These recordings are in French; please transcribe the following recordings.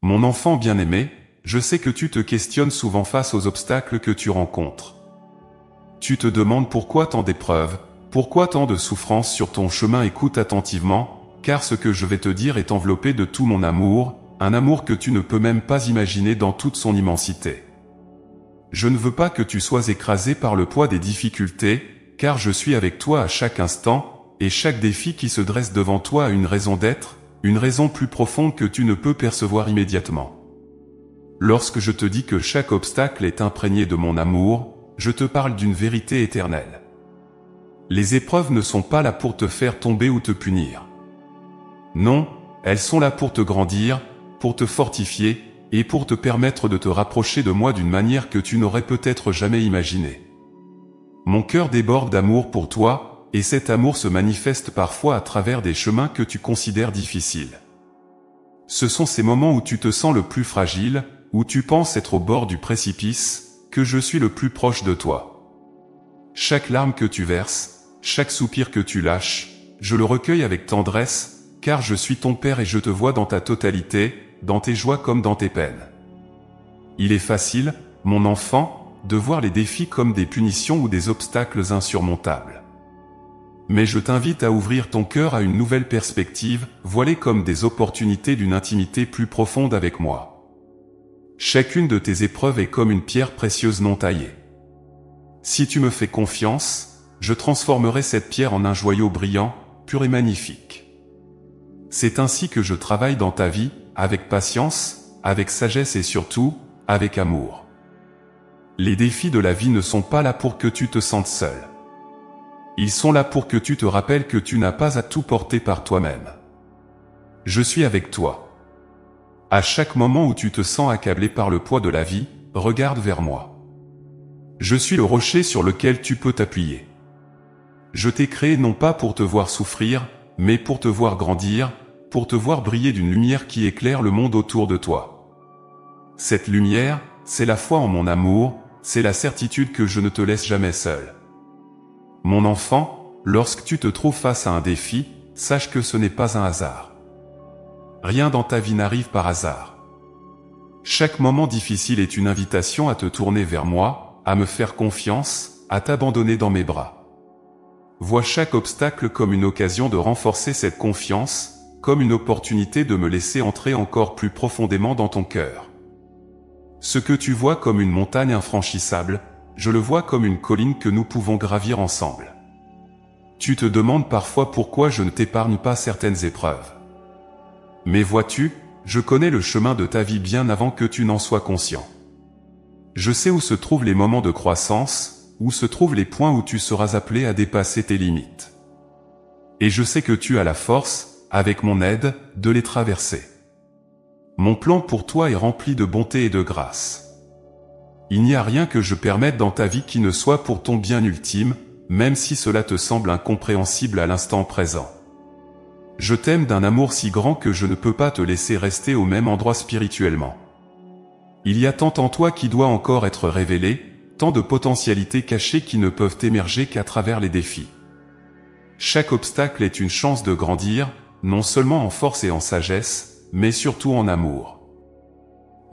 Mon enfant bien-aimé, je sais que tu te questionnes souvent face aux obstacles que tu rencontres. Tu te demandes pourquoi tant d'épreuves, pourquoi tant de souffrances sur ton chemin. Écoute attentivement, car ce que je vais te dire est enveloppé de tout mon amour, un amour que tu ne peux même pas imaginer dans toute son immensité. Je ne veux pas que tu sois écrasé par le poids des difficultés, car je suis avec toi à chaque instant, et chaque défi qui se dresse devant toi a une raison d'être, une raison plus profonde que tu ne peux percevoir immédiatement. Lorsque je te dis que chaque obstacle est imprégné de mon amour, je te parle d'une vérité éternelle. Les épreuves ne sont pas là pour te faire tomber ou te punir. Non, elles sont là pour te grandir, pour te fortifier, et pour te permettre de te rapprocher de moi d'une manière que tu n'aurais peut-être jamais imaginée. Mon cœur déborde d'amour pour toi, et cet amour se manifeste parfois à travers des chemins que tu considères difficiles. Ce sont ces moments où tu te sens le plus fragile, où tu penses être au bord du précipice, que je suis le plus proche de toi. Chaque larme que tu verses, chaque soupir que tu lâches, je le recueille avec tendresse, car je suis ton Père et je te vois dans ta totalité, dans tes joies comme dans tes peines. Il est facile, mon enfant, de voir les défis comme des punitions ou des obstacles insurmontables. Mais je t'invite à ouvrir ton cœur à une nouvelle perspective, voilée comme des opportunités d'une intimité plus profonde avec moi. Chacune de tes épreuves est comme une pierre précieuse non taillée. Si tu me fais confiance, je transformerai cette pierre en un joyau brillant, pur et magnifique. C'est ainsi que je travaille dans ta vie, avec patience, avec sagesse et surtout, avec amour. Les défis de la vie ne sont pas là pour que tu te sentes seul. Ils sont là pour que tu te rappelles que tu n'as pas à tout porter par toi-même. Je suis avec toi. À chaque moment où tu te sens accablé par le poids de la vie, regarde vers moi. Je suis le rocher sur lequel tu peux t'appuyer. Je t'ai créé non pas pour te voir souffrir, mais pour te voir grandir, pour te voir briller d'une lumière qui éclaire le monde autour de toi. Cette lumière, c'est la foi en mon amour, c'est la certitude que je ne te laisse jamais seul. Mon enfant, lorsque tu te trouves face à un défi, sache que ce n'est pas un hasard. Rien dans ta vie n'arrive par hasard. Chaque moment difficile est une invitation à te tourner vers moi, à me faire confiance, à t'abandonner dans mes bras. Vois chaque obstacle comme une occasion de renforcer cette confiance, comme une opportunité de me laisser entrer encore plus profondément dans ton cœur. Ce que tu vois comme une montagne infranchissable, je le vois comme une colline que nous pouvons gravir ensemble. Tu te demandes parfois pourquoi je ne t'épargne pas certaines épreuves. Mais vois-tu, je connais le chemin de ta vie bien avant que tu n'en sois conscient. Je sais où se trouvent les moments de croissance, où se trouvent les points où tu seras appelé à dépasser tes limites. Et je sais que tu as la force, avec mon aide, de les traverser. Mon plan pour toi est rempli de bonté et de grâce. Il n'y a rien que je permette dans ta vie qui ne soit pour ton bien ultime, même si cela te semble incompréhensible à l'instant présent. Je t'aime d'un amour si grand que je ne peux pas te laisser rester au même endroit spirituellement. Il y a tant en toi qui doit encore être révélé, tant de potentialités cachées qui ne peuvent émerger qu'à travers les défis. Chaque obstacle est une chance de grandir, non seulement en force et en sagesse, mais surtout en amour.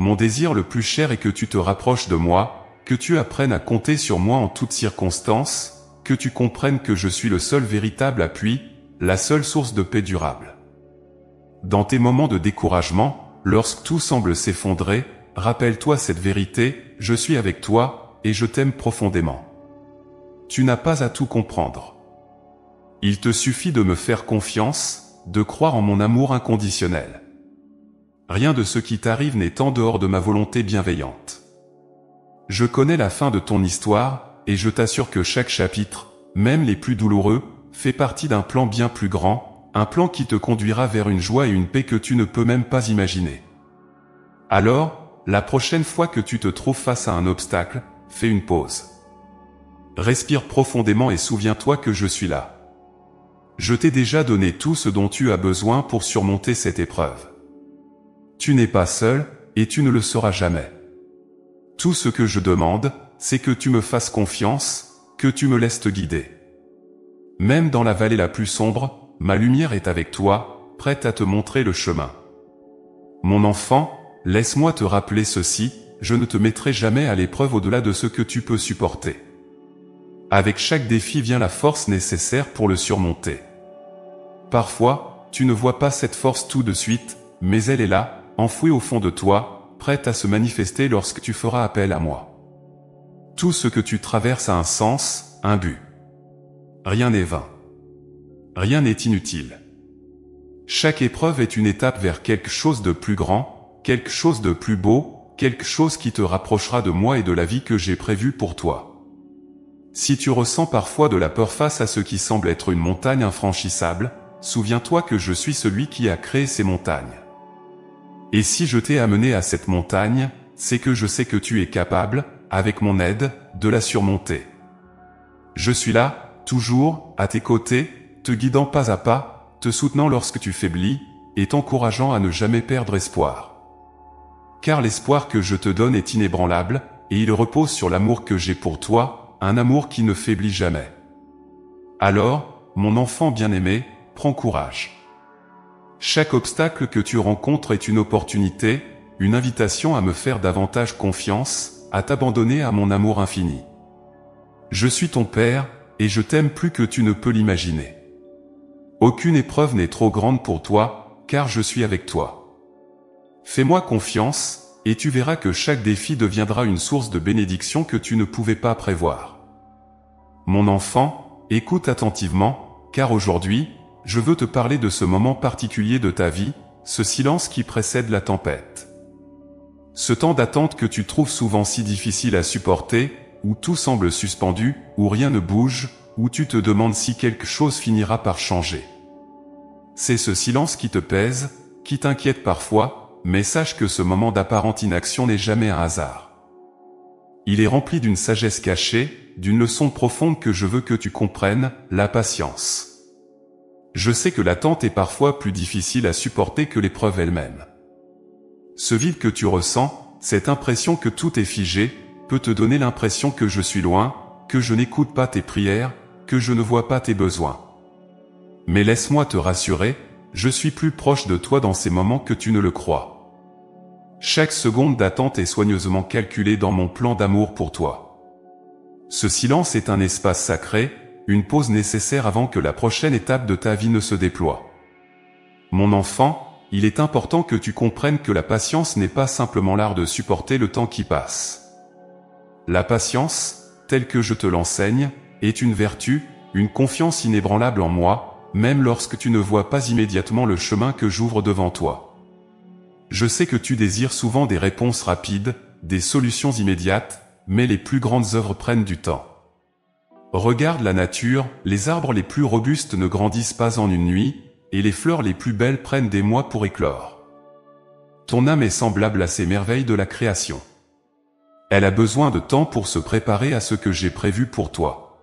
Mon désir le plus cher est que tu te rapproches de moi, que tu apprennes à compter sur moi en toutes circonstances, que tu comprennes que je suis le seul véritable appui, la seule source de paix durable. Dans tes moments de découragement, lorsque tout semble s'effondrer, rappelle-toi cette vérité, je suis avec toi, et je t'aime profondément. Tu n'as pas à tout comprendre. Il te suffit de me faire confiance, de croire en mon amour inconditionnel. Rien de ce qui t'arrive n'est en dehors de ma volonté bienveillante. Je connais la fin de ton histoire, et je t'assure que chaque chapitre, même les plus douloureux, fait partie d'un plan bien plus grand, un plan qui te conduira vers une joie et une paix que tu ne peux même pas imaginer. Alors, la prochaine fois que tu te trouves face à un obstacle, fais une pause. Respire profondément et souviens-toi que je suis là. Je t'ai déjà donné tout ce dont tu as besoin pour surmonter cette épreuve. Tu n'es pas seul, et tu ne le seras jamais. Tout ce que je demande, c'est que tu me fasses confiance, que tu me laisses te guider. Même dans la vallée la plus sombre, ma lumière est avec toi, prête à te montrer le chemin. Mon enfant, laisse-moi te rappeler ceci, je ne te mettrai jamais à l'épreuve au-delà de ce que tu peux supporter. Avec chaque défi vient la force nécessaire pour le surmonter. Parfois, tu ne vois pas cette force tout de suite, mais elle est là, enfouie au fond de toi, prête à se manifester lorsque tu feras appel à moi. Tout ce que tu traverses a un sens, un but. Rien n'est vain. Rien n'est inutile. Chaque épreuve est une étape vers quelque chose de plus grand, quelque chose de plus beau, quelque chose qui te rapprochera de moi et de la vie que j'ai prévue pour toi. Si tu ressens parfois de la peur face à ce qui semble être une montagne infranchissable, souviens-toi que je suis celui qui a créé ces montagnes. Et si je t'ai amené à cette montagne, c'est que je sais que tu es capable, avec mon aide, de la surmonter. Je suis là, toujours, à tes côtés, te guidant pas à pas, te soutenant lorsque tu faiblis, et t'encourageant à ne jamais perdre espoir. Car l'espoir que je te donne est inébranlable, et il repose sur l'amour que j'ai pour toi, un amour qui ne faiblit jamais. Alors, mon enfant bien-aimé, prends courage. Chaque obstacle que tu rencontres est une opportunité, une invitation à me faire davantage confiance, à t'abandonner à mon amour infini. Je suis ton Père, et je t'aime plus que tu ne peux l'imaginer. Aucune épreuve n'est trop grande pour toi, car je suis avec toi. Fais-moi confiance, et tu verras que chaque défi deviendra une source de bénédiction que tu ne pouvais pas prévoir. Mon enfant, écoute attentivement, car aujourd'hui, je veux te parler de ce moment particulier de ta vie, ce silence qui précède la tempête. Ce temps d'attente que tu trouves souvent si difficile à supporter, où tout semble suspendu, où rien ne bouge, où tu te demandes si quelque chose finira par changer. C'est ce silence qui te pèse, qui t'inquiète parfois, mais sache que ce moment d'apparente inaction n'est jamais un hasard. Il est rempli d'une sagesse cachée, d'une leçon profonde que je veux que tu comprennes, la patience. Je sais que l'attente est parfois plus difficile à supporter que l'épreuve elle-même. Ce vide que tu ressens, cette impression que tout est figé, peut te donner l'impression que je suis loin, que je n'écoute pas tes prières, que je ne vois pas tes besoins. Mais laisse-moi te rassurer, je suis plus proche de toi dans ces moments que tu ne le crois. Chaque seconde d'attente est soigneusement calculée dans mon plan d'amour pour toi. Ce silence est un espace sacré, une pause nécessaire avant que la prochaine étape de ta vie ne se déploie. Mon enfant, il est important que tu comprennes que la patience n'est pas simplement l'art de supporter le temps qui passe. La patience, telle que je te l'enseigne, est une vertu, une confiance inébranlable en moi, même lorsque tu ne vois pas immédiatement le chemin que j'ouvre devant toi. Je sais que tu désires souvent des réponses rapides, des solutions immédiates, mais les plus grandes œuvres prennent du temps. Regarde la nature, les arbres les plus robustes ne grandissent pas en une nuit, et les fleurs les plus belles prennent des mois pour éclore. Ton âme est semblable à ces merveilles de la création. Elle a besoin de temps pour se préparer à ce que j'ai prévu pour toi.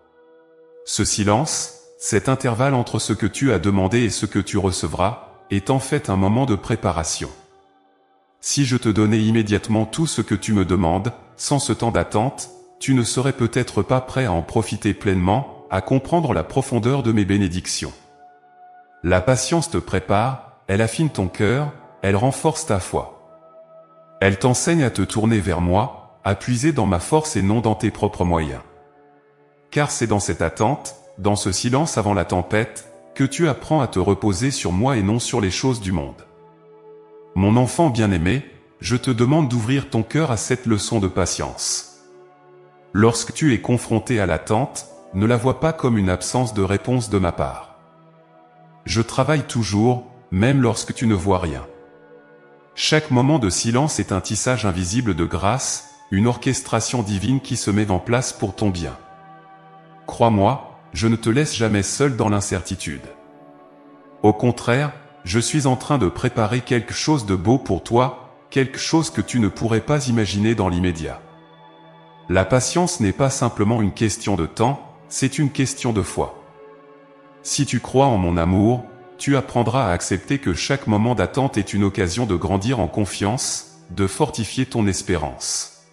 Ce silence, cet intervalle entre ce que tu as demandé et ce que tu recevras, est en fait un moment de préparation. Si je te donnais immédiatement tout ce que tu me demandes, sans ce temps d'attente, tu ne serais peut-être pas prêt à en profiter pleinement, à comprendre la profondeur de mes bénédictions. La patience te prépare, elle affine ton cœur, elle renforce ta foi. Elle t'enseigne à te tourner vers moi, à puiser dans ma force et non dans tes propres moyens. Car c'est dans cette attente, dans ce silence avant la tempête, que tu apprends à te reposer sur moi et non sur les choses du monde. Mon enfant bien-aimé, je te demande d'ouvrir ton cœur à cette leçon de patience. Lorsque tu es confronté à l'attente, ne la vois pas comme une absence de réponse de ma part. Je travaille toujours, même lorsque tu ne vois rien. Chaque moment de silence est un tissage invisible de grâce, une orchestration divine qui se met en place pour ton bien. Crois-moi, je ne te laisse jamais seul dans l'incertitude. Au contraire, je suis en train de préparer quelque chose de beau pour toi, quelque chose que tu ne pourrais pas imaginer dans l'immédiat. La patience n'est pas simplement une question de temps, c'est une question de foi. Si tu crois en mon amour, tu apprendras à accepter que chaque moment d'attente est une occasion de grandir en confiance, de fortifier ton espérance.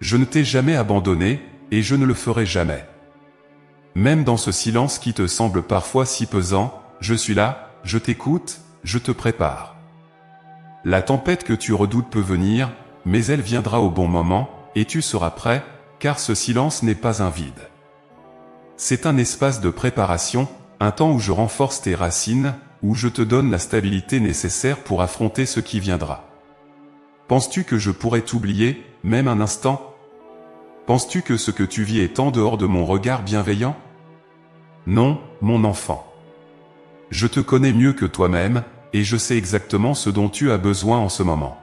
Je ne t'ai jamais abandonné, et je ne le ferai jamais. Même dans ce silence qui te semble parfois si pesant, je suis là, je t'écoute, je te prépare. La tempête que tu redoutes peut venir, mais elle viendra au bon moment, et tu seras prêt, car ce silence n'est pas un vide. C'est un espace de préparation, un temps où je renforce tes racines, où je te donne la stabilité nécessaire pour affronter ce qui viendra. Penses-tu que je pourrais t'oublier, même un instant? Penses-tu que ce que tu vis est en dehors de mon regard bienveillant? Non, mon enfant. Je te connais mieux que toi-même, et je sais exactement ce dont tu as besoin en ce moment.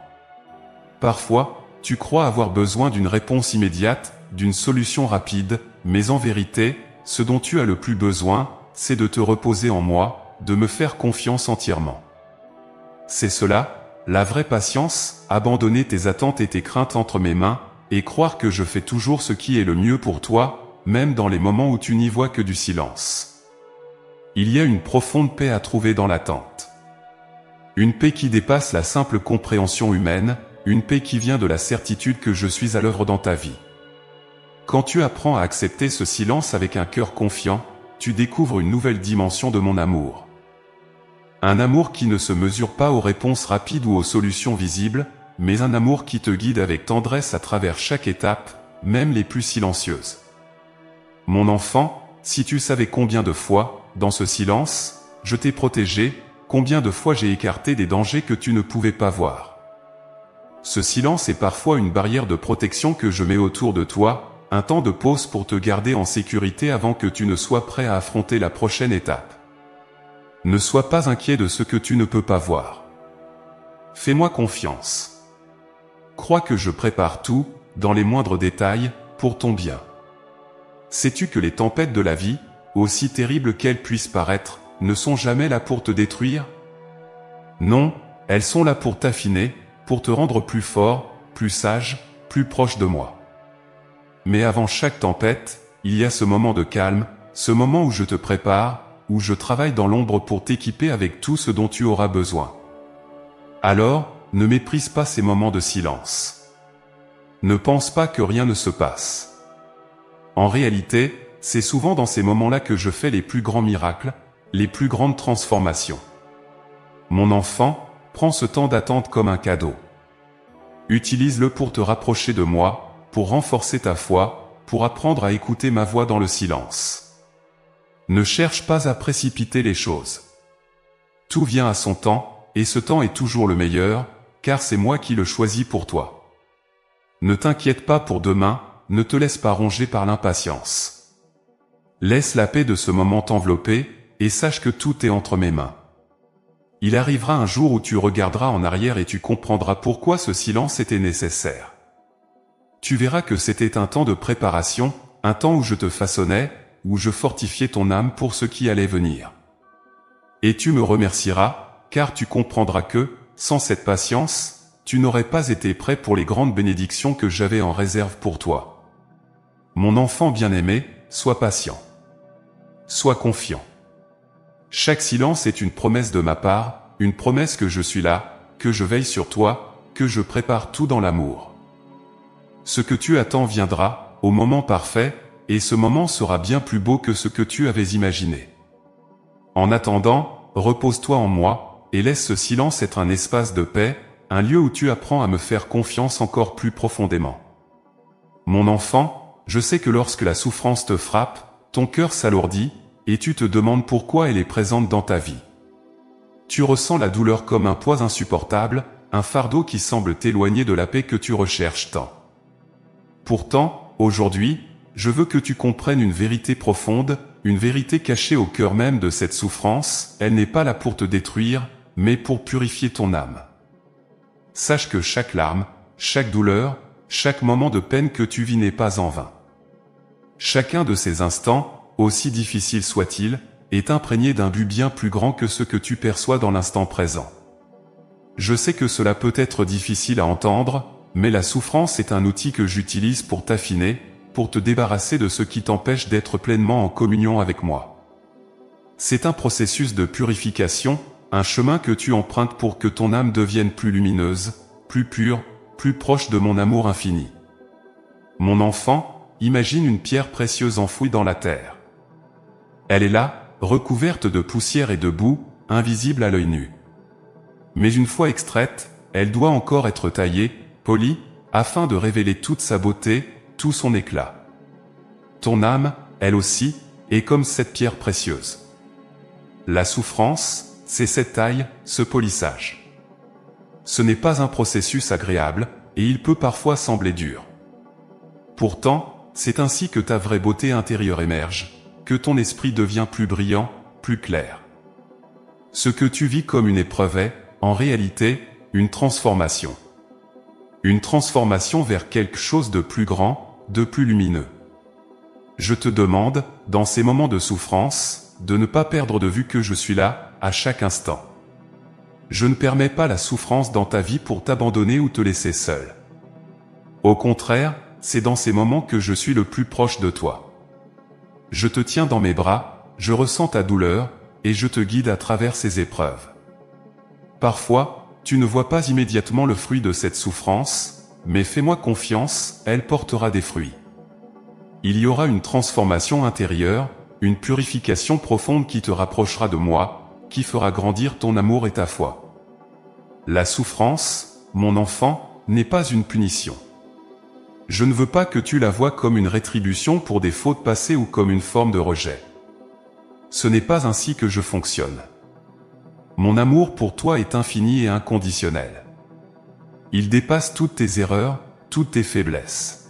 Parfois, tu crois avoir besoin d'une réponse immédiate, d'une solution rapide, mais en vérité, ce dont tu as le plus besoin, c'est de te reposer en moi, de me faire confiance entièrement. C'est cela, la vraie patience, abandonner tes attentes et tes craintes entre mes mains, et croire que je fais toujours ce qui est le mieux pour toi, même dans les moments où tu n'y vois que du silence. Il y a une profonde paix à trouver dans l'attente. Une paix qui dépasse la simple compréhension humaine, une paix qui vient de la certitude que je suis à l'œuvre dans ta vie. Quand tu apprends à accepter ce silence avec un cœur confiant, tu découvres une nouvelle dimension de mon amour. Un amour qui ne se mesure pas aux réponses rapides ou aux solutions visibles, mais un amour qui te guide avec tendresse à travers chaque étape, même les plus silencieuses. Mon enfant, si tu savais combien de fois, dans ce silence, je t'ai protégé, combien de fois j'ai écarté des dangers que tu ne pouvais pas voir. Ce silence est parfois une barrière de protection que je mets autour de toi, un temps de pause pour te garder en sécurité avant que tu ne sois prêt à affronter la prochaine étape. Ne sois pas inquiet de ce que tu ne peux pas voir. Fais-moi confiance. Crois que je prépare tout, dans les moindres détails, pour ton bien. Sais-tu que les tempêtes de la vie, aussi terribles qu'elles puissent paraître, ne sont jamais là pour te détruire? Non, elles sont là pour t'affiner, pour te rendre plus fort, plus sage, plus proche de moi. Mais avant chaque tempête, il y a ce moment de calme, ce moment où je te prépare, où je travaille dans l'ombre pour t'équiper avec tout ce dont tu auras besoin. Alors, ne méprise pas ces moments de silence. Ne pense pas que rien ne se passe. En réalité, c'est souvent dans ces moments-là que je fais les plus grands miracles, les plus grandes transformations. Mon enfant, prends ce temps d'attente comme un cadeau. Utilise-le pour te rapprocher de moi, pour renforcer ta foi, pour apprendre à écouter ma voix dans le silence. Ne cherche pas à précipiter les choses. Tout vient à son temps, et ce temps est toujours le meilleur, car c'est moi qui le choisis pour toi. Ne t'inquiète pas pour demain, ne te laisse pas ronger par l'impatience. Laisse la paix de ce moment t'envelopper, et sache que tout est entre mes mains. Il arrivera un jour où tu regarderas en arrière et tu comprendras pourquoi ce silence était nécessaire. Tu verras que c'était un temps de préparation, un temps où je te façonnais, où je fortifiais ton âme pour ce qui allait venir. Et tu me remercieras, car tu comprendras que, sans cette patience, tu n'aurais pas été prêt pour les grandes bénédictions que j'avais en réserve pour toi. Mon enfant bien-aimé, sois patient. Sois confiant. Chaque silence est une promesse de ma part, une promesse que je suis là, que je veille sur toi, que je prépare tout dans l'amour. Ce que tu attends viendra, au moment parfait, et ce moment sera bien plus beau que ce que tu avais imaginé. En attendant, repose-toi en moi, et laisse ce silence être un espace de paix, un lieu où tu apprends à me faire confiance encore plus profondément. Mon enfant, je sais que lorsque la souffrance te frappe, ton cœur s'alourdit, et tu te demandes pourquoi elle est présente dans ta vie. Tu ressens la douleur comme un poids insupportable, un fardeau qui semble t'éloigner de la paix que tu recherches tant. Pourtant, aujourd'hui, je veux que tu comprennes une vérité profonde, une vérité cachée au cœur même de cette souffrance. Elle n'est pas là pour te détruire, mais pour purifier ton âme. Sache que chaque larme, chaque douleur, chaque moment de peine que tu vis n'est pas en vain. Chacun de ces instants, aussi difficile soit-il, est imprégné d'un but bien plus grand que ce que tu perçois dans l'instant présent. Je sais que cela peut être difficile à entendre, mais la souffrance est un outil que j'utilise pour t'affiner, pour te débarrasser de ce qui t'empêche d'être pleinement en communion avec moi. C'est un processus de purification, un chemin que tu empruntes pour que ton âme devienne plus lumineuse, plus pure, plus proche de mon amour infini. Mon enfant, imagine une pierre précieuse enfouie dans la terre. Elle est là, recouverte de poussière et de boue, invisible à l'œil nu. Mais une fois extraite, elle doit encore être taillée, polie, afin de révéler toute sa beauté, tout son éclat. Ton âme, elle aussi, est comme cette pierre précieuse. La souffrance, c'est cette taille, ce polissage. Ce n'est pas un processus agréable, et il peut parfois sembler dur. Pourtant, c'est ainsi que ta vraie beauté intérieure émerge, que ton esprit devient plus brillant, plus clair. Ce que tu vis comme une épreuve est, en réalité, une transformation. Une transformation vers quelque chose de plus grand, de plus lumineux. Je te demande, dans ces moments de souffrance, de ne pas perdre de vue que je suis là, à chaque instant. Je ne permets pas la souffrance dans ta vie pour t'abandonner ou te laisser seul. Au contraire, c'est dans ces moments que je suis le plus proche de toi. Je te tiens dans mes bras, je ressens ta douleur, et je te guide à travers ces épreuves. Parfois, tu ne vois pas immédiatement le fruit de cette souffrance, mais fais-moi confiance, elle portera des fruits. Il y aura une transformation intérieure, une purification profonde qui te rapprochera de moi, qui fera grandir ton amour et ta foi. La souffrance, mon enfant, n'est pas une punition. Je ne veux pas que tu la vois comme une rétribution pour des fautes passées ou comme une forme de rejet. Ce n'est pas ainsi que je fonctionne. Mon amour pour toi est infini et inconditionnel. Il dépasse toutes tes erreurs, toutes tes faiblesses.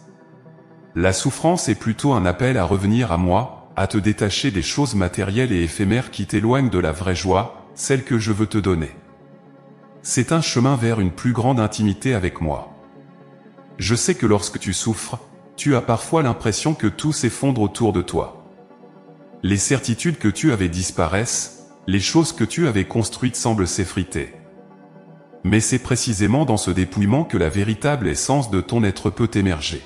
La souffrance est plutôt un appel à revenir à moi, à te détacher des choses matérielles et éphémères qui t'éloignent de la vraie joie, celle que je veux te donner. C'est un chemin vers une plus grande intimité avec moi. Je sais que lorsque tu souffres, tu as parfois l'impression que tout s'effondre autour de toi. Les certitudes que tu avais disparaissent, les choses que tu avais construites semblent s'effriter. Mais c'est précisément dans ce dépouillement que la véritable essence de ton être peut émerger.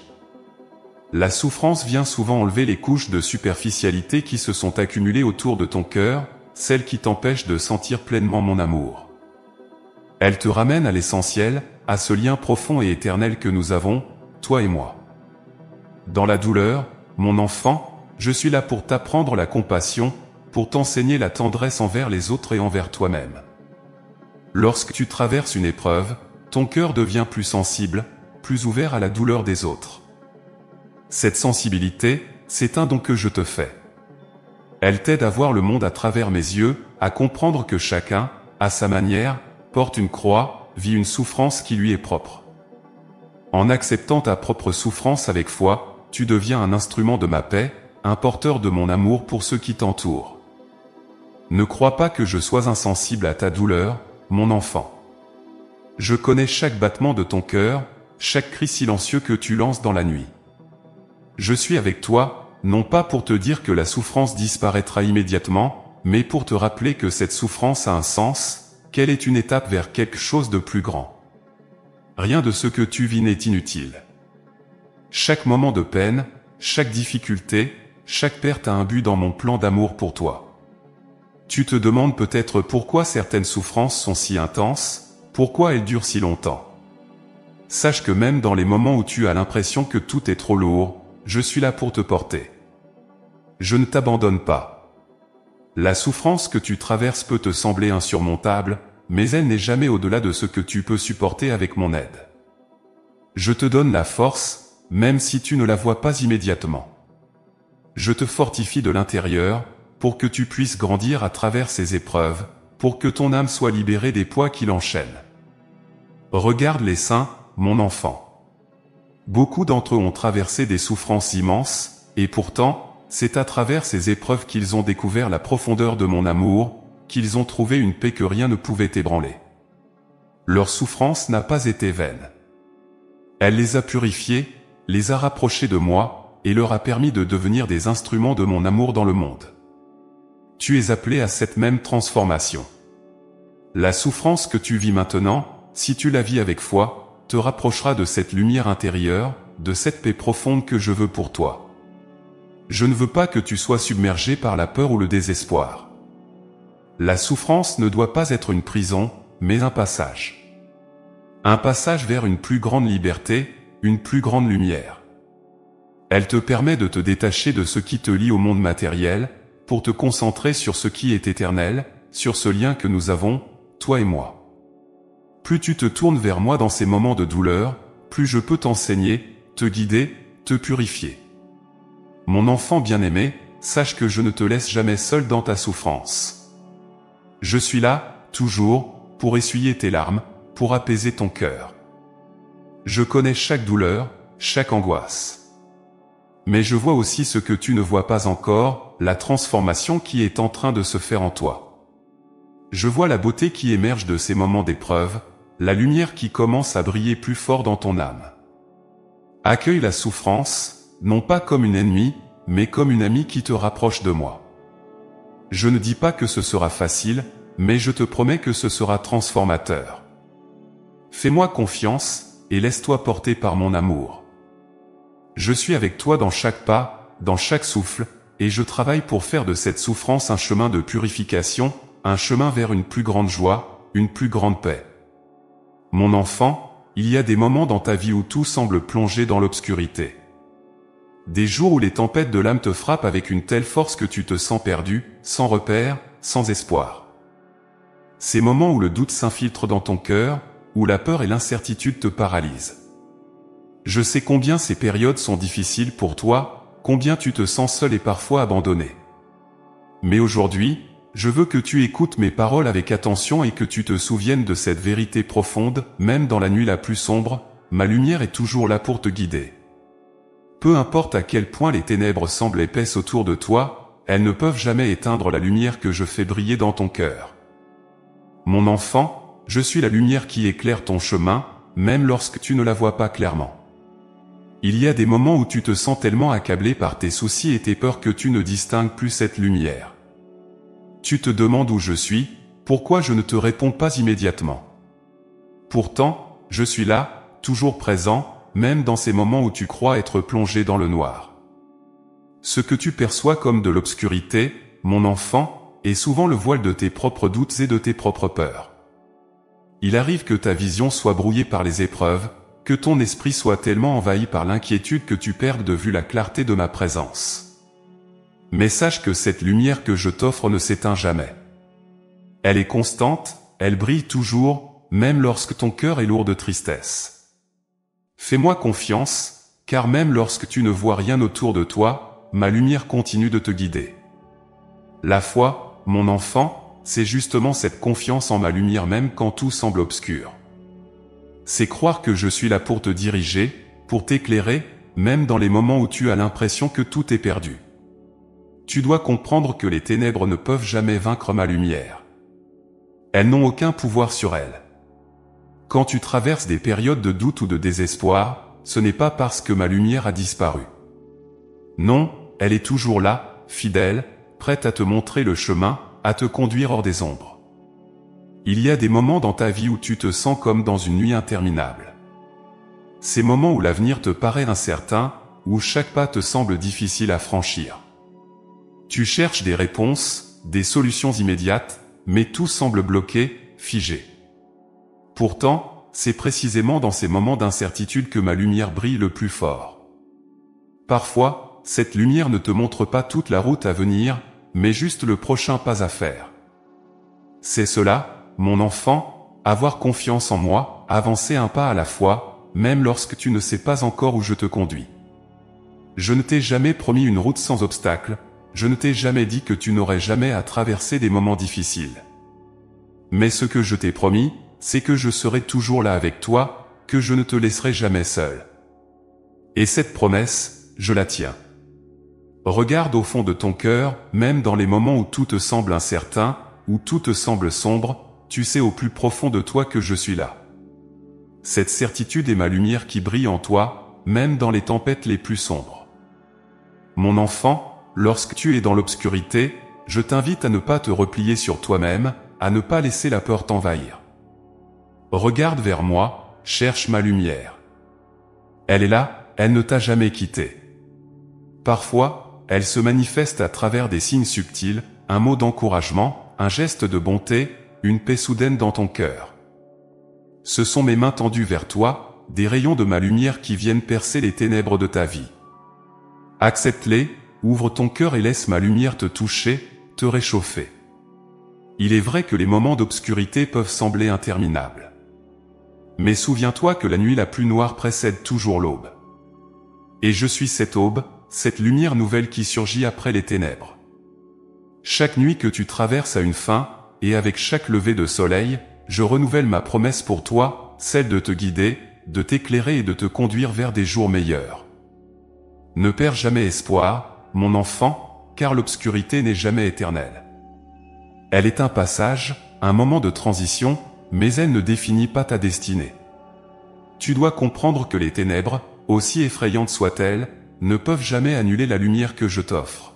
La souffrance vient souvent enlever les couches de superficialité qui se sont accumulées autour de ton cœur, celles qui t'empêchent de sentir pleinement mon amour. Elle te ramène à l'essentiel, à ce lien profond et éternel que nous avons, toi et moi. Dans la douleur, mon enfant, je suis là pour t'apprendre la compassion, pour t'enseigner la tendresse envers les autres et envers toi-même. Lorsque tu traverses une épreuve, ton cœur devient plus sensible, plus ouvert à la douleur des autres. Cette sensibilité, c'est un don que je te fais. Elle t'aide à voir le monde à travers mes yeux, à comprendre que chacun, à sa manière, porte une croix, vit une souffrance qui lui est propre. En acceptant ta propre souffrance avec foi, tu deviens un instrument de ma paix, un porteur de mon amour pour ceux qui t'entourent. Ne crois pas que je sois insensible à ta douleur, mon enfant. Je connais chaque battement de ton cœur, chaque cri silencieux que tu lances dans la nuit. Je suis avec toi, non pas pour te dire que la souffrance disparaîtra immédiatement, mais pour te rappeler que cette souffrance a un sens, qu'elle est une étape vers quelque chose de plus grand. Rien de ce que tu vis n'est inutile. Chaque moment de peine, chaque difficulté, chaque perte a un but dans mon plan d'amour pour toi. Tu te demandes peut-être pourquoi certaines souffrances sont si intenses, pourquoi elles durent si longtemps. Sache que même dans les moments où tu as l'impression que tout est trop lourd, je suis là pour te porter. Je ne t'abandonne pas. La souffrance que tu traverses peut te sembler insurmontable, mais elle n'est jamais au-delà de ce que tu peux supporter avec mon aide. Je te donne la force, même si tu ne la vois pas immédiatement. Je te fortifie de l'intérieur, pour que tu puisses grandir à travers ces épreuves, pour que ton âme soit libérée des poids qui l'enchaînent. Regarde les saints, mon enfant. Beaucoup d'entre eux ont traversé des souffrances immenses, et pourtant, c'est à travers ces épreuves qu'ils ont découvert la profondeur de mon amour, qu'ils ont trouvé une paix que rien ne pouvait ébranler. Leur souffrance n'a pas été vaine. Elle les a purifiés, les a rapprochés de moi, et leur a permis de devenir des instruments de mon amour dans le monde. Tu es appelé à cette même transformation. La souffrance que tu vis maintenant, si tu la vis avec foi, te rapprochera de cette lumière intérieure, de cette paix profonde que je veux pour toi. Je ne veux pas que tu sois submergé par la peur ou le désespoir. La souffrance ne doit pas être une prison, mais un passage. Un passage vers une plus grande liberté, une plus grande lumière. Elle te permet de te détacher de ce qui te lie au monde matériel, pour te concentrer sur ce qui est éternel, sur ce lien que nous avons, toi et moi. plus tu te tournes vers moi dans ces moments de douleur, plus je peux t'enseigner, te guider, te purifier. Mon enfant bien-aimé, sache que je ne te laisse jamais seul dans ta souffrance. Je suis là, toujours, pour essuyer tes larmes, pour apaiser ton cœur. Je connais chaque douleur, chaque angoisse. Mais je vois aussi ce que tu ne vois pas encore, la transformation qui est en train de se faire en toi. Je vois la beauté qui émerge de ces moments d'épreuve, la lumière qui commence à briller plus fort dans ton âme. Accueille la souffrance, non pas comme une ennemie, mais comme une amie qui te rapproche de moi. Je ne dis pas que ce sera facile, mais je te promets que ce sera transformateur. Fais-moi confiance, et laisse-toi porter par mon amour. Je suis avec toi dans chaque pas, dans chaque souffle, et je travaille pour faire de cette souffrance un chemin de purification, un chemin vers une plus grande joie, une plus grande paix. Mon enfant, il y a des moments dans ta vie où tout semble plonger dans l'obscurité. Des jours où les tempêtes de l'âme te frappent avec une telle force que tu te sens perdu, sans repère, sans espoir. Ces moments où le doute s'infiltre dans ton cœur, où la peur et l'incertitude te paralysent. Je sais combien ces périodes sont difficiles pour toi, combien tu te sens seul et parfois abandonné. Mais aujourd'hui, je veux que tu écoutes mes paroles avec attention et que tu te souviennes de cette vérité profonde, même dans la nuit la plus sombre, ma lumière est toujours là pour te guider. Peu importe à quel point les ténèbres semblent épaisses autour de toi, elles ne peuvent jamais éteindre la lumière que je fais briller dans ton cœur. Mon enfant, je suis la lumière qui éclaire ton chemin, même lorsque tu ne la vois pas clairement. Il y a des moments où tu te sens tellement accablé par tes soucis et tes peurs que tu ne distingues plus cette lumière. Tu te demandes où je suis, pourquoi je ne te réponds pas immédiatement. Pourtant, je suis là, toujours présent, même dans ces moments où tu crois être plongé dans le noir. Ce que tu perçois comme de l'obscurité, mon enfant, est souvent le voile de tes propres doutes et de tes propres peurs. Il arrive que ta vision soit brouillée par les épreuves, que ton esprit soit tellement envahi par l'inquiétude que tu perdes de vue la clarté de ma présence. Mais sache que cette lumière que je t'offre ne s'éteint jamais. Elle est constante, elle brille toujours, même lorsque ton cœur est lourd de tristesse. Fais-moi confiance, car même lorsque tu ne vois rien autour de toi, ma lumière continue de te guider. La foi, mon enfant, c'est justement cette confiance en ma lumière même quand tout semble obscur. C'est croire que je suis là pour te diriger, pour t'éclairer, même dans les moments où tu as l'impression que tout est perdu. Tu dois comprendre que les ténèbres ne peuvent jamais vaincre ma lumière. Elles n'ont aucun pouvoir sur elles. Quand tu traverses des périodes de doute ou de désespoir, ce n'est pas parce que ma lumière a disparu. Non, elle est toujours là, fidèle, prête à te montrer le chemin, à te conduire hors des ombres. Il y a des moments dans ta vie où tu te sens comme dans une nuit interminable. Ces moments où l'avenir te paraît incertain, où chaque pas te semble difficile à franchir. Tu cherches des réponses, des solutions immédiates, mais tout semble bloqué, figé. Pourtant, c'est précisément dans ces moments d'incertitude que ma lumière brille le plus fort. Parfois, cette lumière ne te montre pas toute la route à venir, mais juste le prochain pas à faire. C'est cela, mon enfant, avoir confiance en moi, avancer un pas à la fois, même lorsque tu ne sais pas encore où je te conduis. Je ne t'ai jamais promis une route sans obstacles, je ne t'ai jamais dit que tu n'aurais jamais à traverser des moments difficiles. Mais ce que je t'ai promis, c'est que je serai toujours là avec toi, que je ne te laisserai jamais seul. Et cette promesse, je la tiens. Regarde au fond de ton cœur, même dans les moments où tout te semble incertain, où tout te semble sombre, tu sais au plus profond de toi que je suis là. Cette certitude est ma lumière qui brille en toi, même dans les tempêtes les plus sombres. Mon enfant, lorsque tu es dans l'obscurité, je t'invite à ne pas te replier sur toi-même, à ne pas laisser la peur t'envahir. Regarde vers moi, cherche ma lumière. Elle est là, elle ne t'a jamais quitté. Parfois, elle se manifeste à travers des signes subtils, un mot d'encouragement, un geste de bonté, une paix soudaine dans ton cœur. Ce sont mes mains tendues vers toi, des rayons de ma lumière qui viennent percer les ténèbres de ta vie. Accepte-les, ouvre ton cœur et laisse ma lumière te toucher, te réchauffer. Il est vrai que les moments d'obscurité peuvent sembler interminables. mais souviens-toi que la nuit la plus noire précède toujours l'aube. Et je suis cette aube, cette lumière nouvelle qui surgit après les ténèbres. Chaque nuit que tu traverses a une fin, et avec chaque lever de soleil, je renouvelle ma promesse pour toi, celle de te guider, de t'éclairer et de te conduire vers des jours meilleurs. Ne perds jamais espoir, mon enfant, car l'obscurité n'est jamais éternelle. Elle est un passage, un moment de transition, mais elle ne définit pas ta destinée. Tu dois comprendre que les ténèbres, aussi effrayantes soient-elles, ne peuvent jamais annuler la lumière que je t'offre.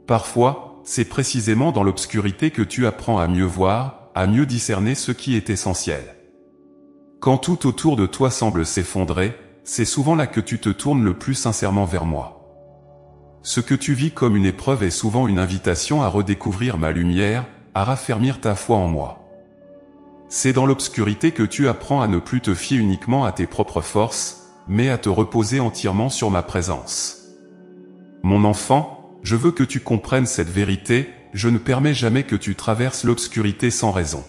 Parfois, c'est précisément dans l'obscurité que tu apprends à mieux voir, à mieux discerner ce qui est essentiel. Quand tout autour de toi semble s'effondrer, c'est souvent là que tu te tournes le plus sincèrement vers moi. Ce que tu vis comme une épreuve est souvent une invitation à redécouvrir ma lumière, à raffermir ta foi en moi. C'est dans l'obscurité que tu apprends à ne plus te fier uniquement à tes propres forces, mais à te reposer entièrement sur ma présence. Mon enfant, je veux que tu comprennes cette vérité, je ne permets jamais que tu traverses l'obscurité sans raison.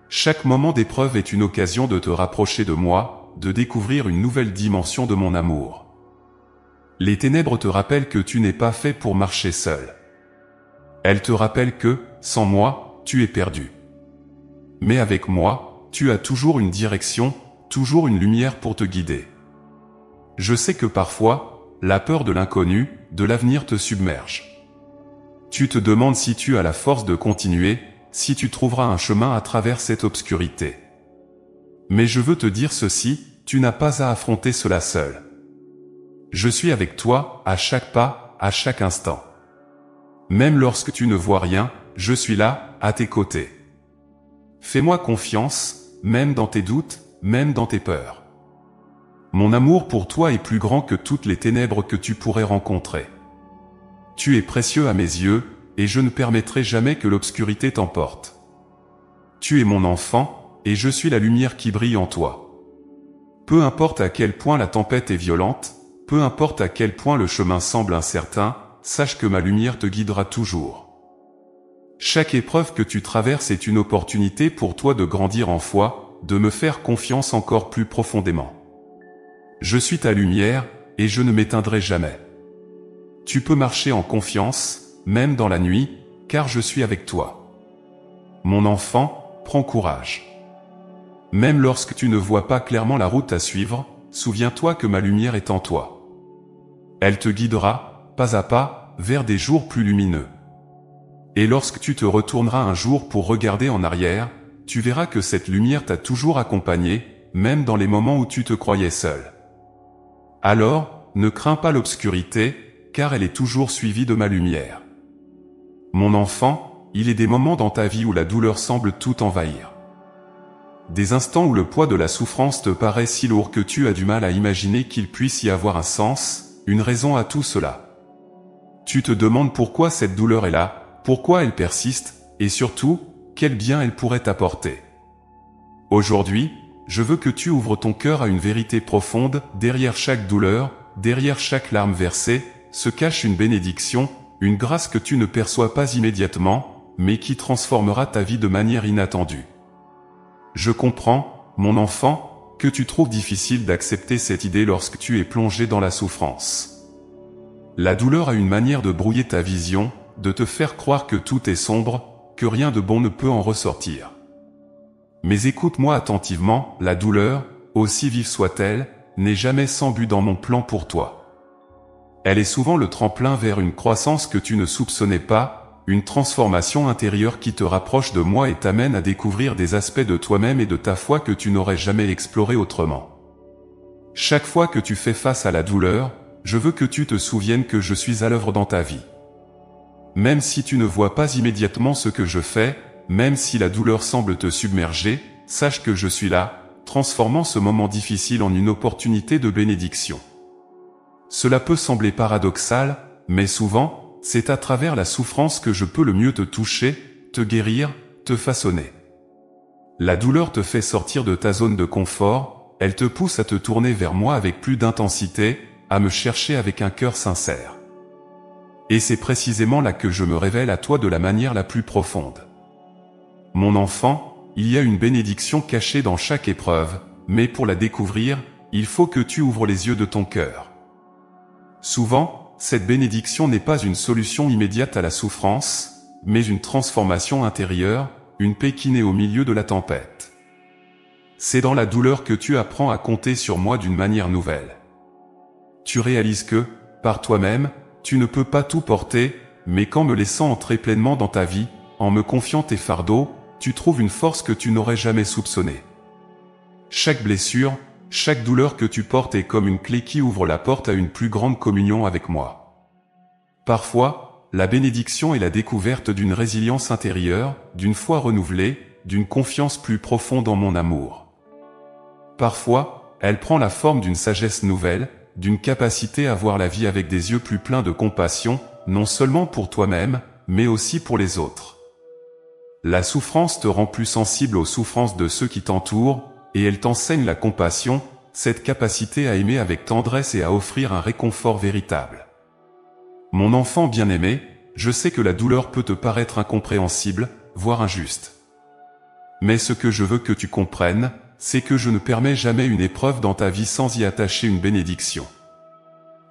Chaque moment d'épreuve est une occasion de te rapprocher de moi, de découvrir une nouvelle dimension de mon amour. Les ténèbres te rappellent que tu n'es pas fait pour marcher seul. Elles te rappellent que, sans moi, tu es perdu. Mais avec moi, tu as toujours une direction, toujours une lumière pour te guider. Je sais que parfois, la peur de l'inconnu, de l'avenir te submerge. Tu te demandes si tu as la force de continuer, si tu trouveras un chemin à travers cette obscurité. Mais je veux te dire ceci, tu n'as pas à affronter cela seul. Je suis avec toi, à chaque pas, à chaque instant. Même lorsque tu ne vois rien, je suis là, à tes côtés. Fais-moi confiance, même dans tes doutes, même dans tes peurs. Mon amour pour toi est plus grand que toutes les ténèbres que tu pourrais rencontrer. Tu es précieux à mes yeux, et je ne permettrai jamais que l'obscurité t'emporte. Tu es mon enfant, et je suis la lumière qui brille en toi. Peu importe à quel point la tempête est violente, peu importe à quel point le chemin semble incertain, sache que ma lumière te guidera toujours. Chaque épreuve que tu traverses est une opportunité pour toi de grandir en foi, de me faire confiance encore plus profondément. Je suis ta lumière, et je ne m'éteindrai jamais. Tu peux marcher en confiance, même dans la nuit, car je suis avec toi. Mon enfant, prends courage. Même lorsque tu ne vois pas clairement la route à suivre, souviens-toi que ma lumière est en toi. Elle te guidera, pas à pas, vers des jours plus lumineux. Et lorsque tu te retourneras un jour pour regarder en arrière, tu verras que cette lumière t'a toujours accompagné, même dans les moments où tu te croyais seul. Alors, ne crains pas l'obscurité, car elle est toujours suivie de ma lumière. Mon enfant, il est des moments dans ta vie où la douleur semble tout envahir. Des instants où le poids de la souffrance te paraît si lourd que tu as du mal à imaginer qu'il puisse y avoir un sens, une raison à tout cela. Tu te demandes pourquoi cette douleur est là, pourquoi elle persiste, et surtout, quel bien elle pourrait t'apporter. Aujourd'hui, je veux que tu ouvres ton cœur à une vérité profonde, derrière chaque douleur, derrière chaque larme versée, se cache une bénédiction, une grâce que tu ne perçois pas immédiatement, mais qui transformera ta vie de manière inattendue. Je comprends, mon enfant, que tu trouves difficile d'accepter cette idée lorsque tu es plongé dans la souffrance. La douleur a une manière de brouiller ta vision, de te faire croire que tout est sombre, que rien de bon ne peut en ressortir. Mais écoute-moi attentivement, la douleur, aussi vive soit-elle, n'est jamais sans but dans mon plan pour toi. Elle est souvent le tremplin vers une croissance que tu ne soupçonnais pas, une transformation intérieure qui te rapproche de moi et t'amène à découvrir des aspects de toi-même et de ta foi que tu n'aurais jamais explorés autrement. Chaque fois que tu fais face à la douleur, je veux que tu te souviennes que je suis à l'œuvre dans ta vie. Même si tu ne vois pas immédiatement ce que je fais, même si la douleur semble te submerger, sache que je suis là, transformant ce moment difficile en une opportunité de bénédiction. Cela peut sembler paradoxal, mais souvent, c'est à travers la souffrance que je peux le mieux te toucher, te guérir, te façonner. La douleur te fait sortir de ta zone de confort, elle te pousse à te tourner vers moi avec plus d'intensité, à me chercher avec un cœur sincère. Et c'est précisément là que je me révèle à toi de la manière la plus profonde. Mon enfant, il y a une bénédiction cachée dans chaque épreuve, mais pour la découvrir, il faut que tu ouvres les yeux de ton cœur. Souvent, cette bénédiction n'est pas une solution immédiate à la souffrance, mais une transformation intérieure, une paix qui naît au milieu de la tempête. C'est dans la douleur que tu apprends à compter sur moi d'une manière nouvelle. Tu réalises que, par toi-même, tu ne peux pas tout porter, mais qu'en me laissant entrer pleinement dans ta vie, en me confiant tes fardeaux, tu trouves une force que tu n'aurais jamais soupçonnée. Chaque blessure, chaque douleur que tu portes est comme une clé qui ouvre la porte à une plus grande communion avec moi. Parfois, la bénédiction est la découverte d'une résilience intérieure, d'une foi renouvelée, d'une confiance plus profonde en mon amour. Parfois, elle prend la forme d'une sagesse nouvelle, d'une capacité à voir la vie avec des yeux plus pleins de compassion, non seulement pour toi-même, mais aussi pour les autres. La souffrance te rend plus sensible aux souffrances de ceux qui t'entourent, et elle t'enseigne la compassion, cette capacité à aimer avec tendresse et à offrir un réconfort véritable. Mon enfant bien-aimé, je sais que la douleur peut te paraître incompréhensible, voire injuste. Mais ce que je veux que tu comprennes, c'est que je ne permets jamais une épreuve dans ta vie sans y attacher une bénédiction.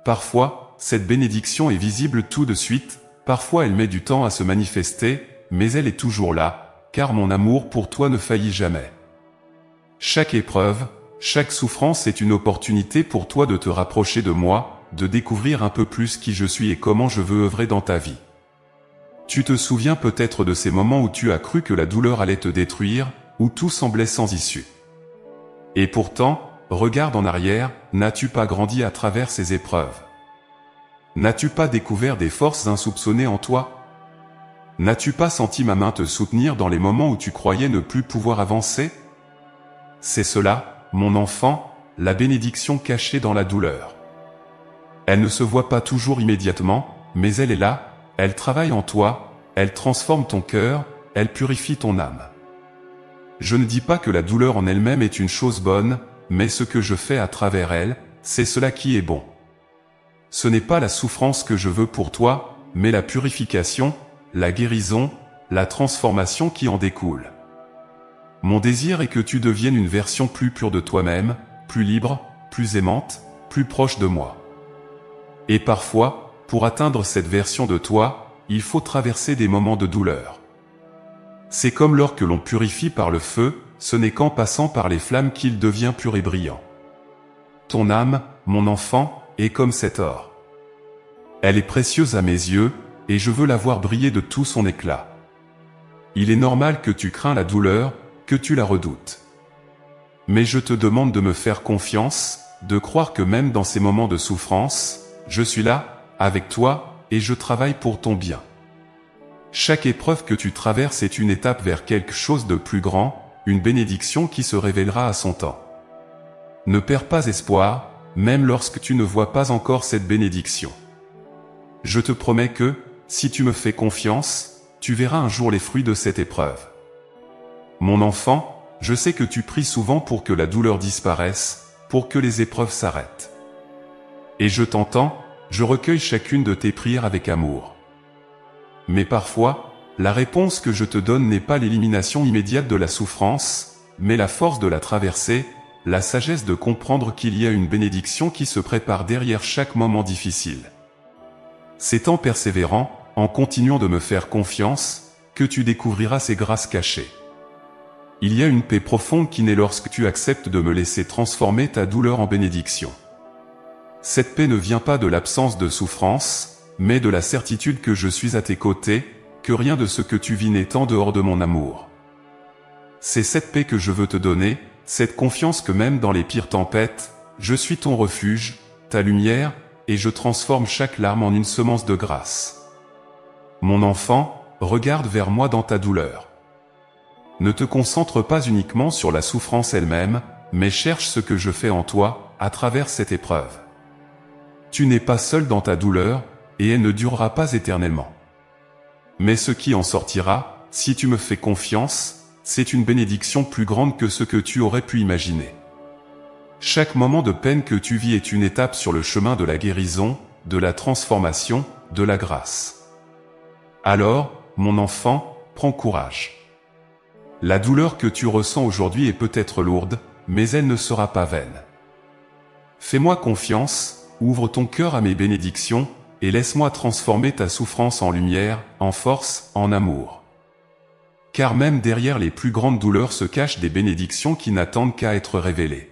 Parfois, cette bénédiction est visible tout de suite, parfois elle met du temps à se manifester, mais elle est toujours là, car mon amour pour toi ne faillit jamais. Chaque épreuve, chaque souffrance est une opportunité pour toi de te rapprocher de moi, de découvrir un peu plus qui je suis et comment je veux œuvrer dans ta vie. Tu te souviens peut-être de ces moments où tu as cru que la douleur allait te détruire, où tout semblait sans issue. Et pourtant, regarde en arrière, n'as-tu pas grandi à travers ces épreuves? N'as-tu pas découvert des forces insoupçonnées en toi? N'as-tu pas senti ma main te soutenir dans les moments où tu croyais ne plus pouvoir avancer? C'est cela, mon enfant, la bénédiction cachée dans la douleur. Elle ne se voit pas toujours immédiatement, mais elle est là, elle travaille en toi, elle transforme ton cœur, elle purifie ton âme. Je ne dis pas que la douleur en elle-même est une chose bonne, mais ce que je fais à travers elle, c'est cela qui est bon. Ce n'est pas la souffrance que je veux pour toi, mais la purification, la guérison, la transformation qui en découle. Mon désir est que tu deviennes une version plus pure de toi-même, plus libre, plus aimante, plus proche de moi. Et parfois, pour atteindre cette version de toi, il faut traverser des moments de douleur. C'est comme l'or que l'on purifie par le feu, ce n'est qu'en passant par les flammes qu'il devient pur et brillant. Ton âme, mon enfant, est comme cet or. Elle est précieuse à mes yeux, et je veux la voir briller de tout son éclat. Il est normal que tu crains la douleur, que tu la redoutes. Mais je te demande de me faire confiance, de croire que même dans ces moments de souffrance, je suis là, avec toi, et je travaille pour ton bien. Chaque épreuve que tu traverses est une étape vers quelque chose de plus grand, une bénédiction qui se révélera à son temps. Ne perds pas espoir, même lorsque tu ne vois pas encore cette bénédiction. Je te promets que, si tu me fais confiance, tu verras un jour les fruits de cette épreuve. Mon enfant, je sais que tu pries souvent pour que la douleur disparaisse, pour que les épreuves s'arrêtent. Et je t'entends, je recueille chacune de tes prières avec amour. Mais parfois, la réponse que je te donne n'est pas l'élimination immédiate de la souffrance, mais la force de la traverser, la sagesse de comprendre qu'il y a une bénédiction qui se prépare derrière chaque moment difficile. C'est en persévérant, en continuant de me faire confiance, que tu découvriras ces grâces cachées. Il y a une paix profonde qui naît lorsque tu acceptes de me laisser transformer ta douleur en bénédiction. Cette paix ne vient pas de l'absence de souffrance, mais de la certitude que je suis à tes côtés, que rien de ce que tu vis n'est en dehors de mon amour. C'est cette paix que je veux te donner, cette confiance que même dans les pires tempêtes, je suis ton refuge, ta lumière, et je transforme chaque larme en une semence de grâce. Mon enfant, regarde vers moi dans ta douleur. Ne te concentre pas uniquement sur la souffrance elle-même, mais cherche ce que je fais en toi, à travers cette épreuve. Tu n'es pas seul dans ta douleur, et elle ne durera pas éternellement. Mais ce qui en sortira, si tu me fais confiance, c'est une bénédiction plus grande que ce que tu aurais pu imaginer. Chaque moment de peine que tu vis est une étape sur le chemin de la guérison, de la transformation, de la grâce. Alors, mon enfant, prends courage. La douleur que tu ressens aujourd'hui est peut-être lourde, mais elle ne sera pas vaine. Fais-moi confiance, ouvre ton cœur à mes bénédictions, et laisse-moi transformer ta souffrance en lumière, en force, en amour. Car même derrière les plus grandes douleurs se cachent des bénédictions qui n'attendent qu'à être révélées.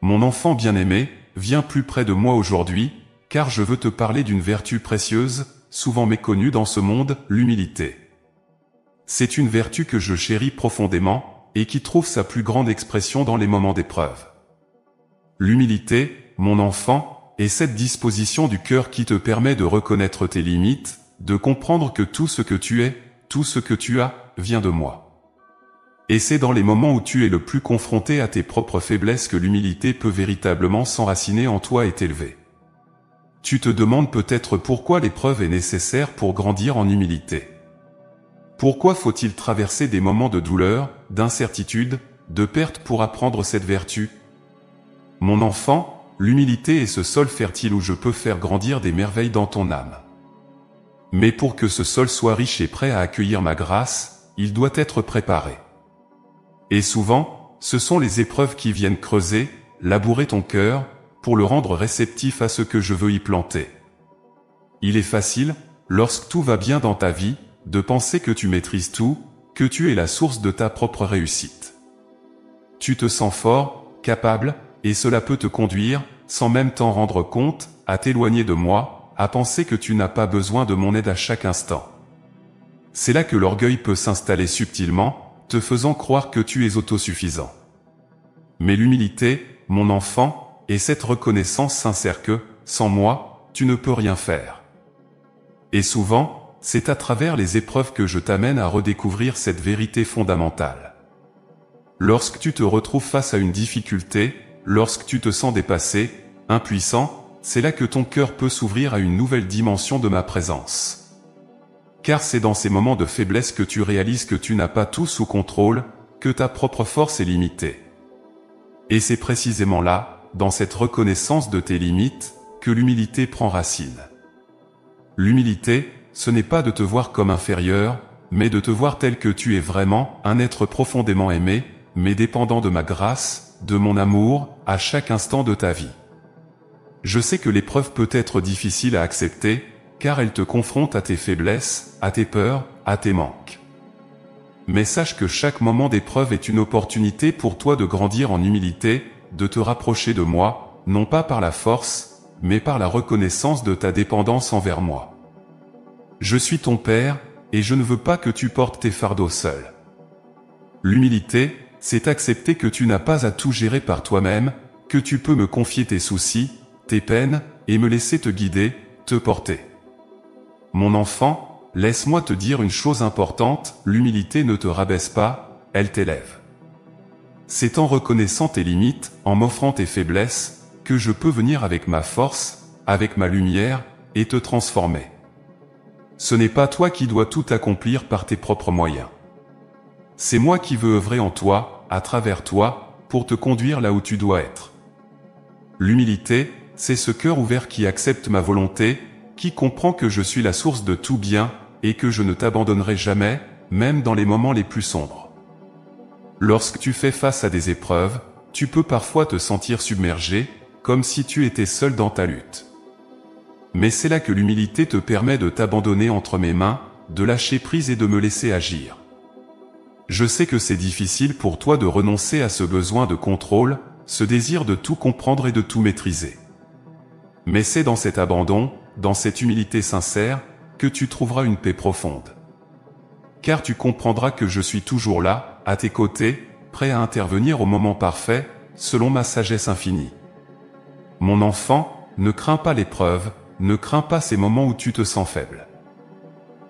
Mon enfant bien-aimé, viens plus près de moi aujourd'hui, car je veux te parler d'une vertu précieuse, souvent méconnue dans ce monde, l'humilité. C'est une vertu que je chéris profondément, et qui trouve sa plus grande expression dans les moments d'épreuve. L'humilité, mon enfant, est cette disposition du cœur qui te permet de reconnaître tes limites, de comprendre que tout ce que tu es, tout ce que tu as, vient de moi. Et c'est dans les moments où tu es le plus confronté à tes propres faiblesses que l'humilité peut véritablement s'enraciner en toi et t'élever. Tu te demandes peut-être pourquoi l'épreuve est nécessaire pour grandir en humilité. Pourquoi faut-il traverser des moments de douleur, d'incertitude, de perte pour apprendre cette vertu? Mon enfant, l'humilité est ce sol fertile où je peux faire grandir des merveilles dans ton âme. Mais pour que ce sol soit riche et prêt à accueillir ma grâce, il doit être préparé. Et souvent, ce sont les épreuves qui viennent creuser, labourer ton cœur, pour le rendre réceptif à ce que je veux y planter. Il est facile, lorsque tout va bien dans ta vie, de penser que tu maîtrises tout, que tu es la source de ta propre réussite. Tu te sens fort, capable, et cela peut te conduire, sans même t'en rendre compte, à t'éloigner de moi, à penser que tu n'as pas besoin de mon aide à chaque instant. C'est là que l'orgueil peut s'installer subtilement, te faisant croire que tu es autosuffisant. Mais l'humilité, mon enfant, est cette reconnaissance sincère que, sans moi, tu ne peux rien faire. Et souvent, c'est à travers les épreuves que je t'amène à redécouvrir cette vérité fondamentale. Lorsque tu te retrouves face à une difficulté, lorsque tu te sens dépassé, impuissant, c'est là que ton cœur peut s'ouvrir à une nouvelle dimension de ma présence. Car c'est dans ces moments de faiblesse que tu réalises que tu n'as pas tout sous contrôle, que ta propre force est limitée. Et c'est précisément là, dans cette reconnaissance de tes limites, que l'humilité prend racine. L'humilité, ce n'est pas de te voir comme inférieur, mais de te voir tel que tu es vraiment, un être profondément aimé, mais dépendant de ma grâce, de mon amour, à chaque instant de ta vie. Je sais que l'épreuve peut être difficile à accepter, car elle te confronte à tes faiblesses, à tes peurs, à tes manques. Mais sache que chaque moment d'épreuve est une opportunité pour toi de grandir en humilité, de te rapprocher de moi, non pas par la force, mais par la reconnaissance de ta dépendance envers moi. Je suis ton Père, et je ne veux pas que tu portes tes fardeaux seul. L'humilité, c'est accepter que tu n'as pas à tout gérer par toi-même, que tu peux me confier tes soucis, tes peines, et me laisser te guider, te porter. Mon enfant, laisse-moi te dire une chose importante, l'humilité ne te rabaisse pas, elle t'élève. C'est en reconnaissant tes limites, en m'offrant tes faiblesses, que je peux venir avec ma force, avec ma lumière, et te transformer. Ce n'est pas toi qui dois tout accomplir par tes propres moyens. C'est moi qui veux œuvrer en toi, à travers toi, pour te conduire là où tu dois être. L'humilité, c'est ce cœur ouvert qui accepte ma volonté, qui comprend que je suis la source de tout bien, et que je ne t'abandonnerai jamais, même dans les moments les plus sombres. Lorsque tu fais face à des épreuves, tu peux parfois te sentir submergé, comme si tu étais seul dans ta lutte. Mais c'est là que l'humilité te permet de t'abandonner entre mes mains, de lâcher prise et de me laisser agir. Je sais que c'est difficile pour toi de renoncer à ce besoin de contrôle, ce désir de tout comprendre et de tout maîtriser. Mais c'est dans cet abandon, dans cette humilité sincère, que tu trouveras une paix profonde. Car tu comprendras que je suis toujours là, à tes côtés, prêt à intervenir au moment parfait, selon ma sagesse infinie. Mon enfant, ne crains pas l'épreuve, ne crains pas ces moments où tu te sens faible.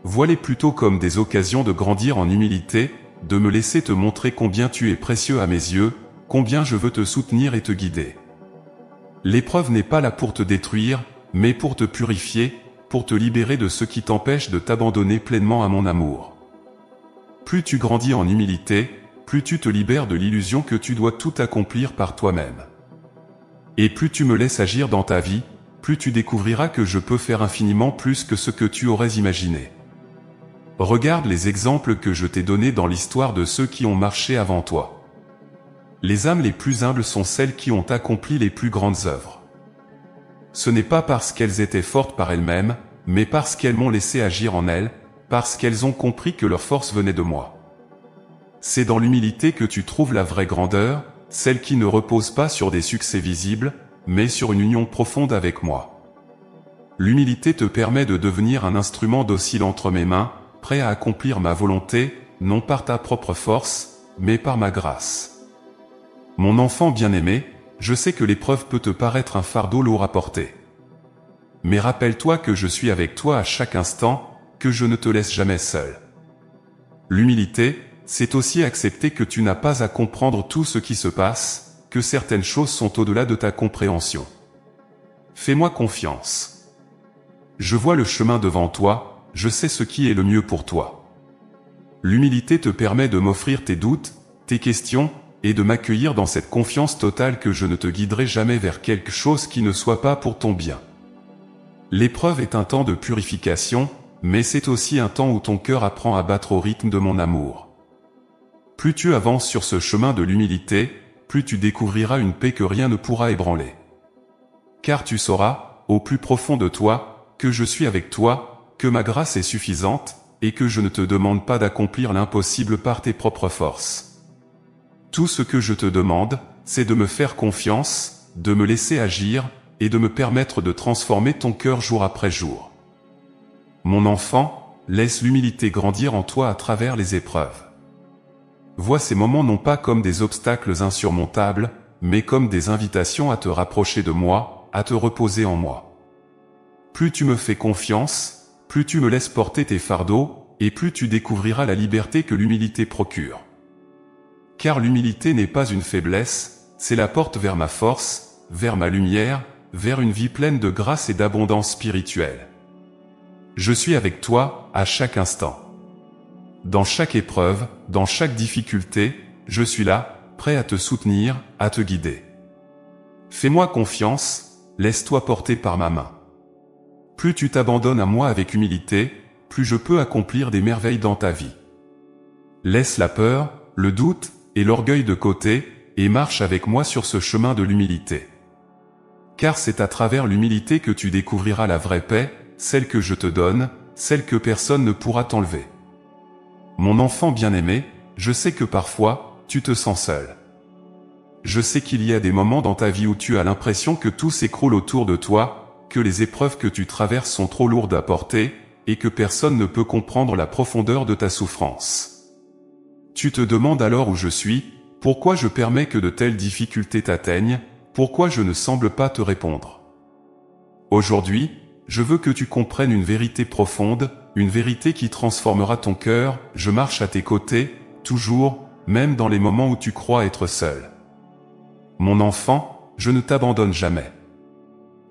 Vois-les plutôt comme des occasions de grandir en humilité, de me laisser te montrer combien tu es précieux à mes yeux, combien je veux te soutenir et te guider. L'épreuve n'est pas là pour te détruire, mais pour te purifier, pour te libérer de ce qui t'empêche de t'abandonner pleinement à mon amour. Plus tu grandis en humilité, plus tu te libères de l'illusion que tu dois tout accomplir par toi-même. Et plus tu me laisses agir dans ta vie, plus tu découvriras que je peux faire infiniment plus que ce que tu aurais imaginé. Regarde les exemples que je t'ai donnés dans l'histoire de ceux qui ont marché avant toi. Les âmes les plus humbles sont celles qui ont accompli les plus grandes œuvres. Ce n'est pas parce qu'elles étaient fortes par elles-mêmes, mais parce qu'elles m'ont laissé agir en elles, parce qu'elles ont compris que leur force venait de moi. C'est dans l'humilité que tu trouves la vraie grandeur, celle qui ne repose pas sur des succès visibles, mais sur une union profonde avec moi. L'humilité te permet de devenir un instrument docile entre mes mains, prêt à accomplir ma volonté, non par ta propre force, mais par ma grâce. Mon enfant bien-aimé, je sais que l'épreuve peut te paraître un fardeau lourd à porter. Mais rappelle-toi que je suis avec toi à chaque instant, que je ne te laisse jamais seul. L'humilité, c'est aussi accepter que tu n'as pas à comprendre tout ce qui se passe, que certaines choses sont au-delà de ta compréhension. Fais-moi confiance. Je vois le chemin devant toi, je sais ce qui est le mieux pour toi. L'humilité te permet de m'offrir tes doutes, tes questions, et de m'accueillir dans cette confiance totale que je ne te guiderai jamais vers quelque chose qui ne soit pas pour ton bien. L'épreuve est un temps de purification, mais c'est aussi un temps où ton cœur apprend à battre au rythme de mon amour. Plus tu avances sur ce chemin de l'humilité, plus tu découvriras une paix que rien ne pourra ébranler. Car tu sauras, au plus profond de toi, que je suis avec toi, que ma grâce est suffisante, et que je ne te demande pas d'accomplir l'impossible par tes propres forces. Tout ce que je te demande, c'est de me faire confiance, de me laisser agir, et de me permettre de transformer ton cœur jour après jour. Mon enfant, laisse l'humilité grandir en toi à travers les épreuves. Vois ces moments non pas comme des obstacles insurmontables, mais comme des invitations à te rapprocher de moi, à te reposer en moi. Plus tu me fais confiance, plus tu me laisses porter tes fardeaux, et plus tu découvriras la liberté que l'humilité procure. Car l'humilité n'est pas une faiblesse, c'est la porte vers ma force, vers ma lumière, vers une vie pleine de grâce et d'abondance spirituelle. Je suis avec toi, à chaque instant. Dans chaque épreuve, dans chaque difficulté, je suis là, prêt à te soutenir, à te guider. Fais-moi confiance, laisse-toi porter par ma main. Plus tu t'abandonnes à moi avec humilité, plus je peux accomplir des merveilles dans ta vie. Laisse la peur, le doute, et l'orgueil de côté, et marche avec moi sur ce chemin de l'humilité. Car c'est à travers l'humilité que tu découvriras la vraie paix, celle que je te donne, celle que personne ne pourra t'enlever. Mon enfant bien-aimé, je sais que parfois, tu te sens seul. Je sais qu'il y a des moments dans ta vie où tu as l'impression que tout s'écroule autour de toi, que les épreuves que tu traverses sont trop lourdes à porter, et que personne ne peut comprendre la profondeur de ta souffrance. Tu te demandes alors où je suis, pourquoi je permets que de telles difficultés t'atteignent, pourquoi je ne semble pas te répondre. Aujourd'hui, je veux que tu comprennes une vérité profonde, une vérité qui transformera ton cœur. Je marche à tes côtés, toujours, même dans les moments où tu crois être seul. Mon enfant, je ne t'abandonne jamais.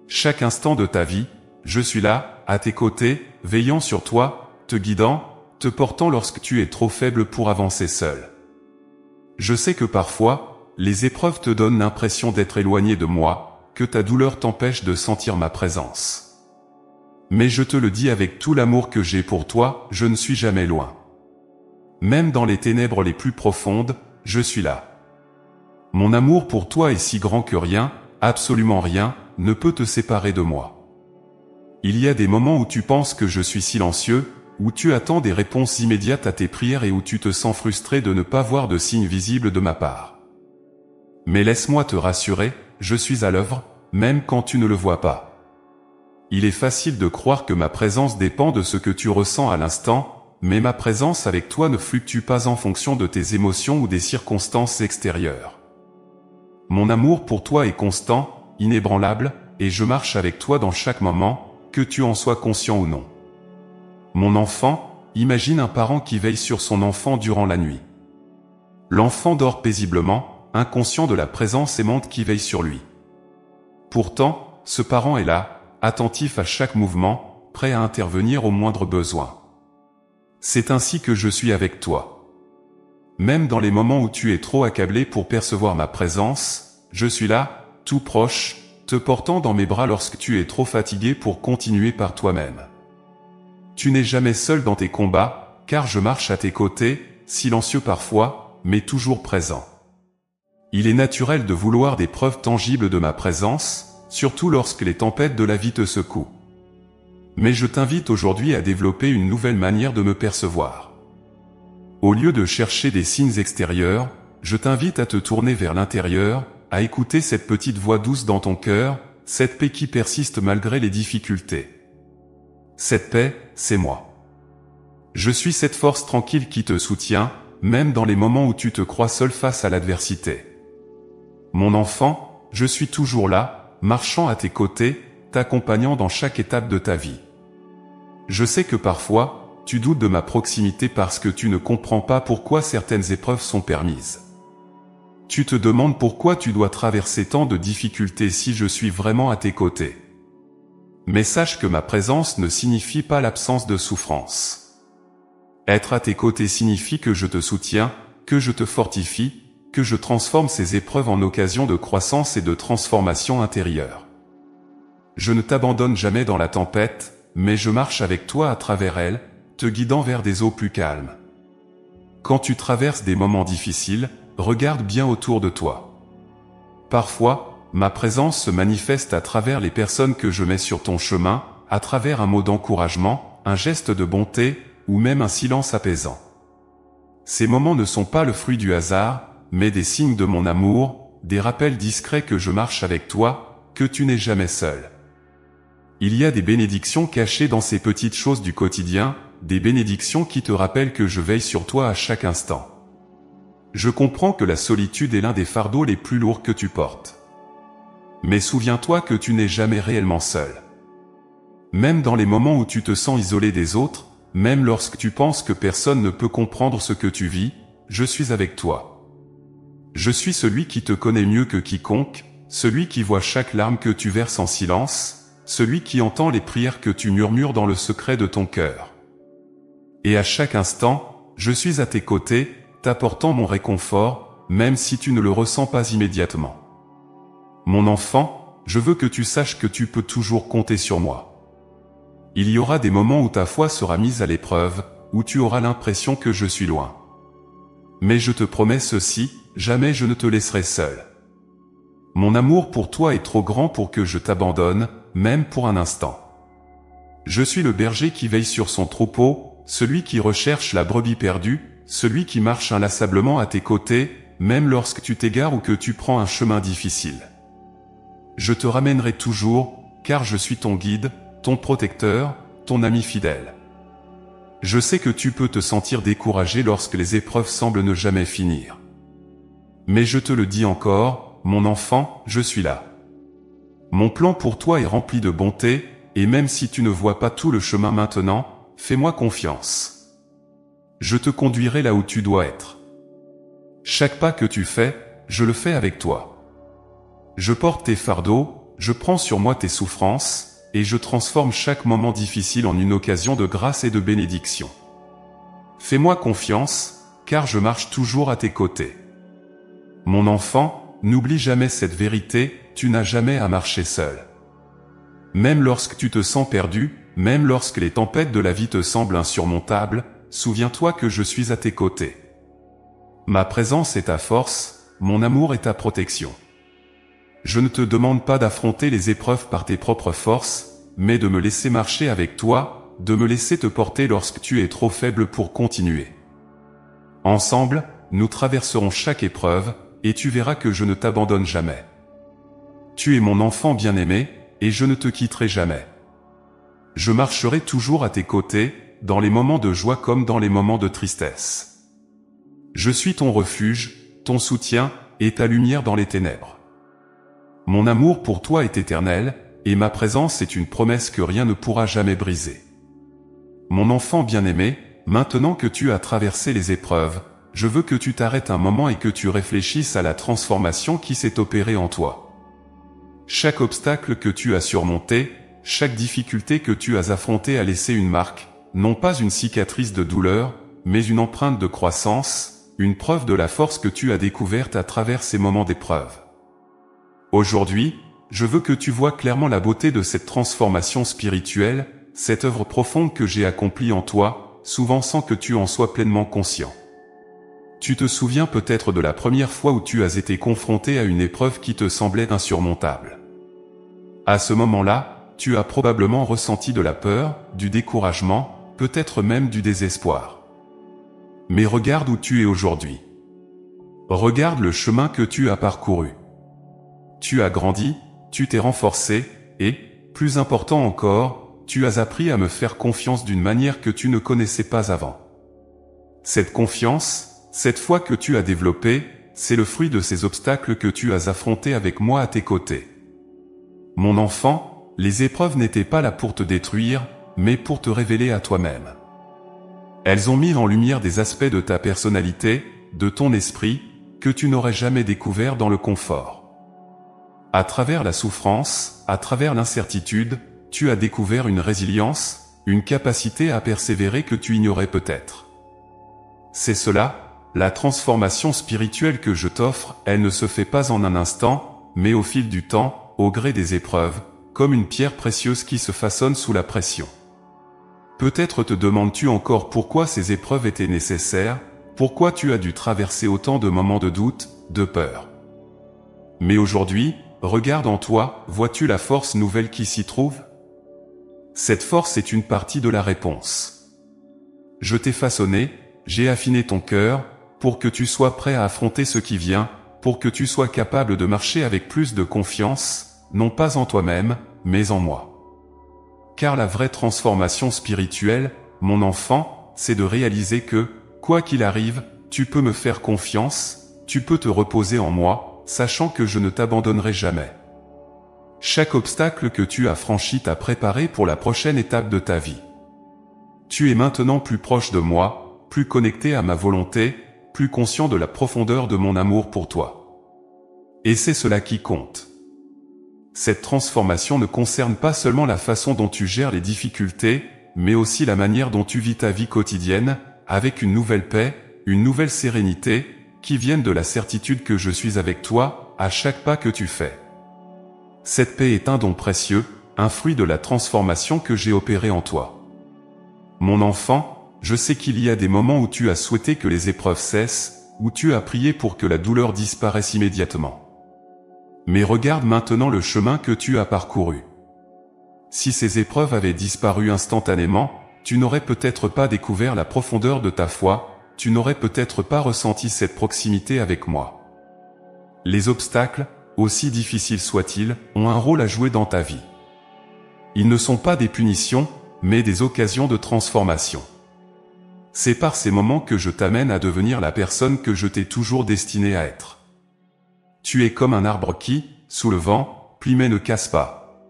Chaque instant de ta vie, je suis là, à tes côtés, veillant sur toi, te guidant, te portant lorsque tu es trop faible pour avancer seul. Je sais que parfois, les épreuves te donnent l'impression d'être éloigné de moi, que ta douleur t'empêche de sentir ma présence. Mais je te le dis avec tout l'amour que j'ai pour toi, je ne suis jamais loin. Même dans les ténèbres les plus profondes, je suis là. Mon amour pour toi est si grand que rien, absolument rien, ne peut te séparer de moi. Il y a des moments où tu penses que je suis silencieux, où tu attends des réponses immédiates à tes prières et où tu te sens frustré de ne pas voir de signes visibles de ma part. Mais laisse-moi te rassurer, je suis à l'œuvre, même quand tu ne le vois pas. Il est facile de croire que ma présence dépend de ce que tu ressens à l'instant, mais ma présence avec toi ne fluctue pas en fonction de tes émotions ou des circonstances extérieures. Mon amour pour toi est constant, inébranlable, et je marche avec toi dans chaque moment, que tu en sois conscient ou non. Mon enfant, imagine un parent qui veille sur son enfant durant la nuit. L'enfant dort paisiblement, inconscient de la présence aimante qui veille sur lui. Pourtant, ce parent est là, attentif à chaque mouvement, prêt à intervenir au moindre besoin. C'est ainsi que je suis avec toi. Même dans les moments où tu es trop accablé pour percevoir ma présence, je suis là, tout proche, te portant dans mes bras lorsque tu es trop fatigué pour continuer par toi-même. Tu n'es jamais seul dans tes combats, car je marche à tes côtés, silencieux parfois, mais toujours présent. Il est naturel de vouloir des preuves tangibles de ma présence, surtout lorsque les tempêtes de la vie te secouent. Mais je t'invite aujourd'hui à développer une nouvelle manière de me percevoir. Au lieu de chercher des signes extérieurs, je t'invite à te tourner vers l'intérieur, à écouter cette petite voix douce dans ton cœur, cette paix qui persiste malgré les difficultés. Cette paix, c'est moi. Je suis cette force tranquille qui te soutient, même dans les moments où tu te crois seul face à l'adversité. Mon enfant, je suis toujours là, marchant à tes côtés, t'accompagnant dans chaque étape de ta vie. Je sais que parfois, tu doutes de ma proximité parce que tu ne comprends pas pourquoi certaines épreuves sont permises. Tu te demandes pourquoi tu dois traverser tant de difficultés si je suis vraiment à tes côtés. Mais sache que ma présence ne signifie pas l'absence de souffrance. Être à tes côtés signifie que je te soutiens, que je te fortifie, que je transforme ces épreuves en occasion de croissance et de transformation intérieure. Je ne t'abandonne jamais dans la tempête, mais je marche avec toi à travers elle, te guidant vers des eaux plus calmes. Quand tu traverses des moments difficiles, regarde bien autour de toi. Parfois, ma présence se manifeste à travers les personnes que je mets sur ton chemin, à travers un mot d'encouragement, un geste de bonté, ou même un silence apaisant. Ces moments ne sont pas le fruit du hasard, mais des signes de mon amour, des rappels discrets que je marche avec toi, que tu n'es jamais seul. Il y a des bénédictions cachées dans ces petites choses du quotidien, des bénédictions qui te rappellent que je veille sur toi à chaque instant. Je comprends que la solitude est l'un des fardeaux les plus lourds que tu portes. Mais souviens-toi que tu n'es jamais réellement seul. Même dans les moments où tu te sens isolé des autres, même lorsque tu penses que personne ne peut comprendre ce que tu vis, je suis avec toi. Je suis celui qui te connaît mieux que quiconque, celui qui voit chaque larme que tu verses en silence, celui qui entend les prières que tu murmures dans le secret de ton cœur. Et à chaque instant, je suis à tes côtés, t'apportant mon réconfort, même si tu ne le ressens pas immédiatement. Mon enfant, je veux que tu saches que tu peux toujours compter sur moi. Il y aura des moments où ta foi sera mise à l'épreuve, où tu auras l'impression que je suis loin. Mais je te promets ceci, jamais je ne te laisserai seul. Mon amour pour toi est trop grand pour que je t'abandonne, même pour un instant. Je suis le berger qui veille sur son troupeau, celui qui recherche la brebis perdue, celui qui marche inlassablement à tes côtés, même lorsque tu t'égares ou que tu prends un chemin difficile. Je te ramènerai toujours, car je suis ton guide, ton protecteur, ton ami fidèle. Je sais que tu peux te sentir découragé lorsque les épreuves semblent ne jamais finir. Mais je te le dis encore, mon enfant, je suis là. Mon plan pour toi est rempli de bonté, et même si tu ne vois pas tout le chemin maintenant, fais-moi confiance. Je te conduirai là où tu dois être. Chaque pas que tu fais, je le fais avec toi. Je porte tes fardeaux, je prends sur moi tes souffrances, et je transforme chaque moment difficile en une occasion de grâce et de bénédiction. Fais-moi confiance, car je marche toujours à tes côtés. Mon enfant, n'oublie jamais cette vérité, tu n'as jamais à marcher seul. Même lorsque tu te sens perdu, même lorsque les tempêtes de la vie te semblent insurmontables, souviens-toi que je suis à tes côtés. Ma présence est ta force, mon amour est ta protection. Je ne te demande pas d'affronter les épreuves par tes propres forces, mais de me laisser marcher avec toi, de me laisser te porter lorsque tu es trop faible pour continuer. Ensemble, nous traverserons chaque épreuve, et tu verras que je ne t'abandonne jamais. Tu es mon enfant bien-aimé, et je ne te quitterai jamais. Je marcherai toujours à tes côtés, dans les moments de joie comme dans les moments de tristesse. Je suis ton refuge, ton soutien, et ta lumière dans les ténèbres. Mon amour pour toi est éternel, et ma présence est une promesse que rien ne pourra jamais briser. Mon enfant bien-aimé, maintenant que tu as traversé les épreuves, je veux que tu t'arrêtes un moment et que tu réfléchisses à la transformation qui s'est opérée en toi. Chaque obstacle que tu as surmonté, chaque difficulté que tu as affrontée a laissé une marque, non pas une cicatrice de douleur, mais une empreinte de croissance, une preuve de la force que tu as découverte à travers ces moments d'épreuve. Aujourd'hui, je veux que tu vois clairement la beauté de cette transformation spirituelle, cette œuvre profonde que j'ai accomplie en toi, souvent sans que tu en sois pleinement conscient. Tu te souviens peut-être de la première fois où tu as été confronté à une épreuve qui te semblait insurmontable. À ce moment-là, tu as probablement ressenti de la peur, du découragement, peut-être même du désespoir. Mais regarde où tu es aujourd'hui. Regarde le chemin que tu as parcouru. Tu as grandi, tu t'es renforcé, et, plus important encore, tu as appris à me faire confiance d'une manière que tu ne connaissais pas avant. Cette confiance, cette foi que tu as développée, c'est le fruit de ces obstacles que tu as affrontés avec moi à tes côtés. Mon enfant, les épreuves n'étaient pas là pour te détruire, mais pour te révéler à toi-même. Elles ont mis en lumière des aspects de ta personnalité, de ton esprit, que tu n'aurais jamais découvert dans le confort. À travers la souffrance, à travers l'incertitude, tu as découvert une résilience, une capacité à persévérer que tu ignorais peut-être. C'est cela, la transformation spirituelle que je t'offre, elle ne se fait pas en un instant, mais au fil du temps, au gré des épreuves, comme une pierre précieuse qui se façonne sous la pression. Peut-être te demandes-tu encore pourquoi ces épreuves étaient nécessaires, pourquoi tu as dû traverser autant de moments de doute, de peur. Mais aujourd'hui, regarde en toi, vois-tu la force nouvelle qui s'y trouve? Cette force est une partie de la réponse. Je t'ai façonné, j'ai affiné ton cœur, pour que tu sois prêt à affronter ce qui vient, pour que tu sois capable de marcher avec plus de confiance, non pas en toi-même, mais en moi. Car la vraie transformation spirituelle, mon enfant, c'est de réaliser que, quoi qu'il arrive, tu peux me faire confiance, tu peux te reposer en moi, sachant que je ne t'abandonnerai jamais. Chaque obstacle que tu as franchi t'a préparé pour la prochaine étape de ta vie. Tu es maintenant plus proche de moi, plus connecté à ma volonté, plus conscient de la profondeur de mon amour pour toi. Et c'est cela qui compte. Cette transformation ne concerne pas seulement la façon dont tu gères les difficultés, mais aussi la manière dont tu vis ta vie quotidienne, avec une nouvelle paix, une nouvelle sérénité, qui viennent de la certitude que je suis avec toi, à chaque pas que tu fais. Cette paix est un don précieux, un fruit de la transformation que j'ai opérée en toi. Mon enfant, je sais qu'il y a des moments où tu as souhaité que les épreuves cessent, où tu as prié pour que la douleur disparaisse immédiatement. Mais regarde maintenant le chemin que tu as parcouru. Si ces épreuves avaient disparu instantanément, tu n'aurais peut-être pas découvert la profondeur de ta foi, tu n'aurais peut-être pas ressenti cette proximité avec moi. Les obstacles, aussi difficiles soient-ils, ont un rôle à jouer dans ta vie. Ils ne sont pas des punitions, mais des occasions de transformation. C'est par ces moments que je t'amène à devenir la personne que je t'ai toujours destinée à être. Tu es comme un arbre qui, sous le vent, plie mais ne casse pas.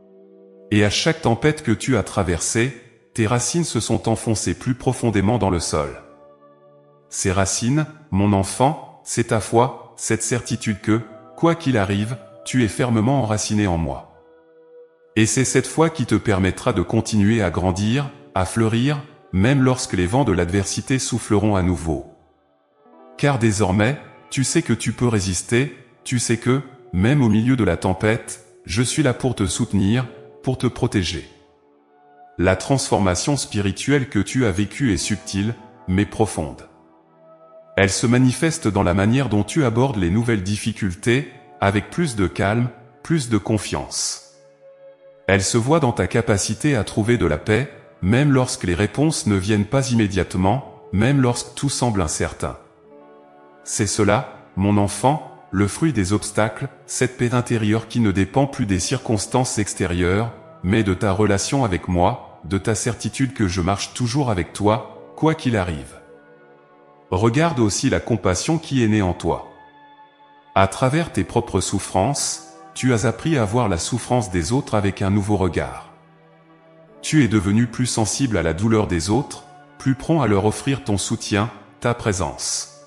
Et à chaque tempête que tu as traversée, tes racines se sont enfoncées plus profondément dans le sol. Ces racines, mon enfant, c'est ta foi, cette certitude que, quoi qu'il arrive, tu es fermement enraciné en moi. Et c'est cette foi qui te permettra de continuer à grandir, à fleurir, même lorsque les vents de l'adversité souffleront à nouveau. Car désormais, tu sais que tu peux résister, tu sais que, même au milieu de la tempête, je suis là pour te soutenir, pour te protéger. La transformation spirituelle que tu as vécue est subtile, mais profonde. Elle se manifeste dans la manière dont tu abordes les nouvelles difficultés, avec plus de calme, plus de confiance. Elle se voit dans ta capacité à trouver de la paix, même lorsque les réponses ne viennent pas immédiatement, même lorsque tout semble incertain. C'est cela, mon enfant, le fruit des obstacles, cette paix intérieure qui ne dépend plus des circonstances extérieures, mais de ta relation avec moi, de ta certitude que je marche toujours avec toi, quoi qu'il arrive. Regarde aussi la compassion qui est née en toi. À travers tes propres souffrances, tu as appris à voir la souffrance des autres avec un nouveau regard. Tu es devenu plus sensible à la douleur des autres, plus prompt à leur offrir ton soutien, ta présence.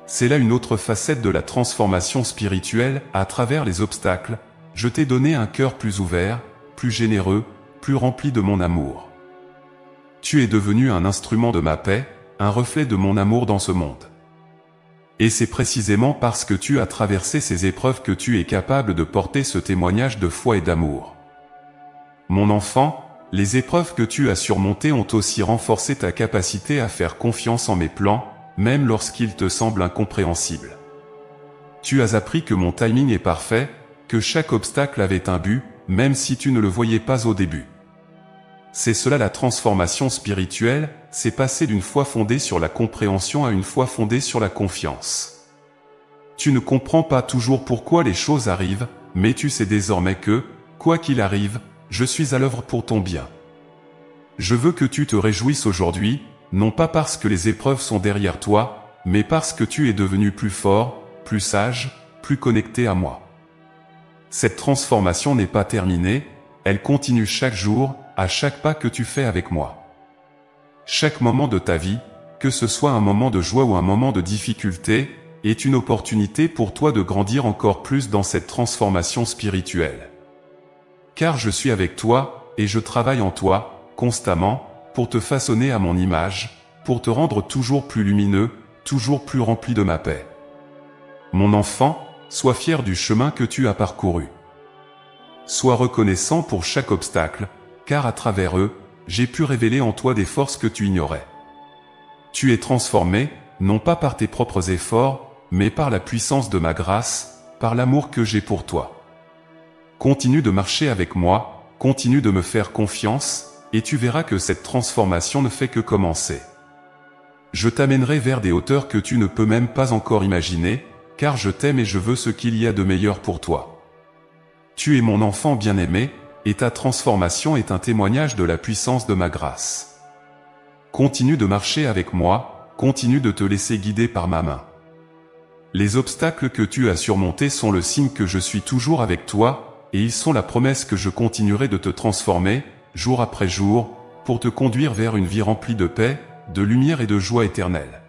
C'est là une autre facette de la transformation spirituelle, à travers les obstacles, je t'ai donné un cœur plus ouvert, plus généreux, plus rempli de mon amour. Tu es devenu un instrument de ma paix, un reflet de mon amour dans ce monde. Et c'est précisément parce que tu as traversé ces épreuves que tu es capable de porter ce témoignage de foi et d'amour. Mon enfant, les épreuves que tu as surmontées ont aussi renforcé ta capacité à faire confiance en mes plans, même lorsqu'ils te semblent incompréhensibles. Tu as appris que mon timing est parfait, que chaque obstacle avait un but, même si tu ne le voyais pas au début. C'est cela la transformation spirituelle, c'est passer d'une foi fondée sur la compréhension à une foi fondée sur la confiance. Tu ne comprends pas toujours pourquoi les choses arrivent, mais tu sais désormais que, quoi qu'il arrive, je suis à l'œuvre pour ton bien. Je veux que tu te réjouisses aujourd'hui, non pas parce que les épreuves sont derrière toi, mais parce que tu es devenu plus fort, plus sage, plus connecté à moi. Cette transformation n'est pas terminée, elle continue chaque jour, à chaque pas que tu fais avec moi. Chaque moment de ta vie, que ce soit un moment de joie ou un moment de difficulté, est une opportunité pour toi de grandir encore plus dans cette transformation spirituelle. Car je suis avec toi, et je travaille en toi, constamment, pour te façonner à mon image, pour te rendre toujours plus lumineux, toujours plus rempli de ma paix. Mon enfant, sois fier du chemin que tu as parcouru. Sois reconnaissant pour chaque obstacle, car à travers eux, j'ai pu révéler en toi des forces que tu ignorais. Tu es transformé, non pas par tes propres efforts, mais par la puissance de ma grâce, par l'amour que j'ai pour toi. Continue de marcher avec moi, continue de me faire confiance, et tu verras que cette transformation ne fait que commencer. Je t'amènerai vers des hauteurs que tu ne peux même pas encore imaginer, car je t'aime et je veux ce qu'il y a de meilleur pour toi. Tu es mon enfant bien-aimé, et ta transformation est un témoignage de la puissance de ma grâce. Continue de marcher avec moi, continue de te laisser guider par ma main. Les obstacles que tu as surmontés sont le signe que je suis toujours avec toi, et ils sont la promesse que je continuerai de te transformer, jour après jour, pour te conduire vers une vie remplie de paix, de lumière et de joie éternelle.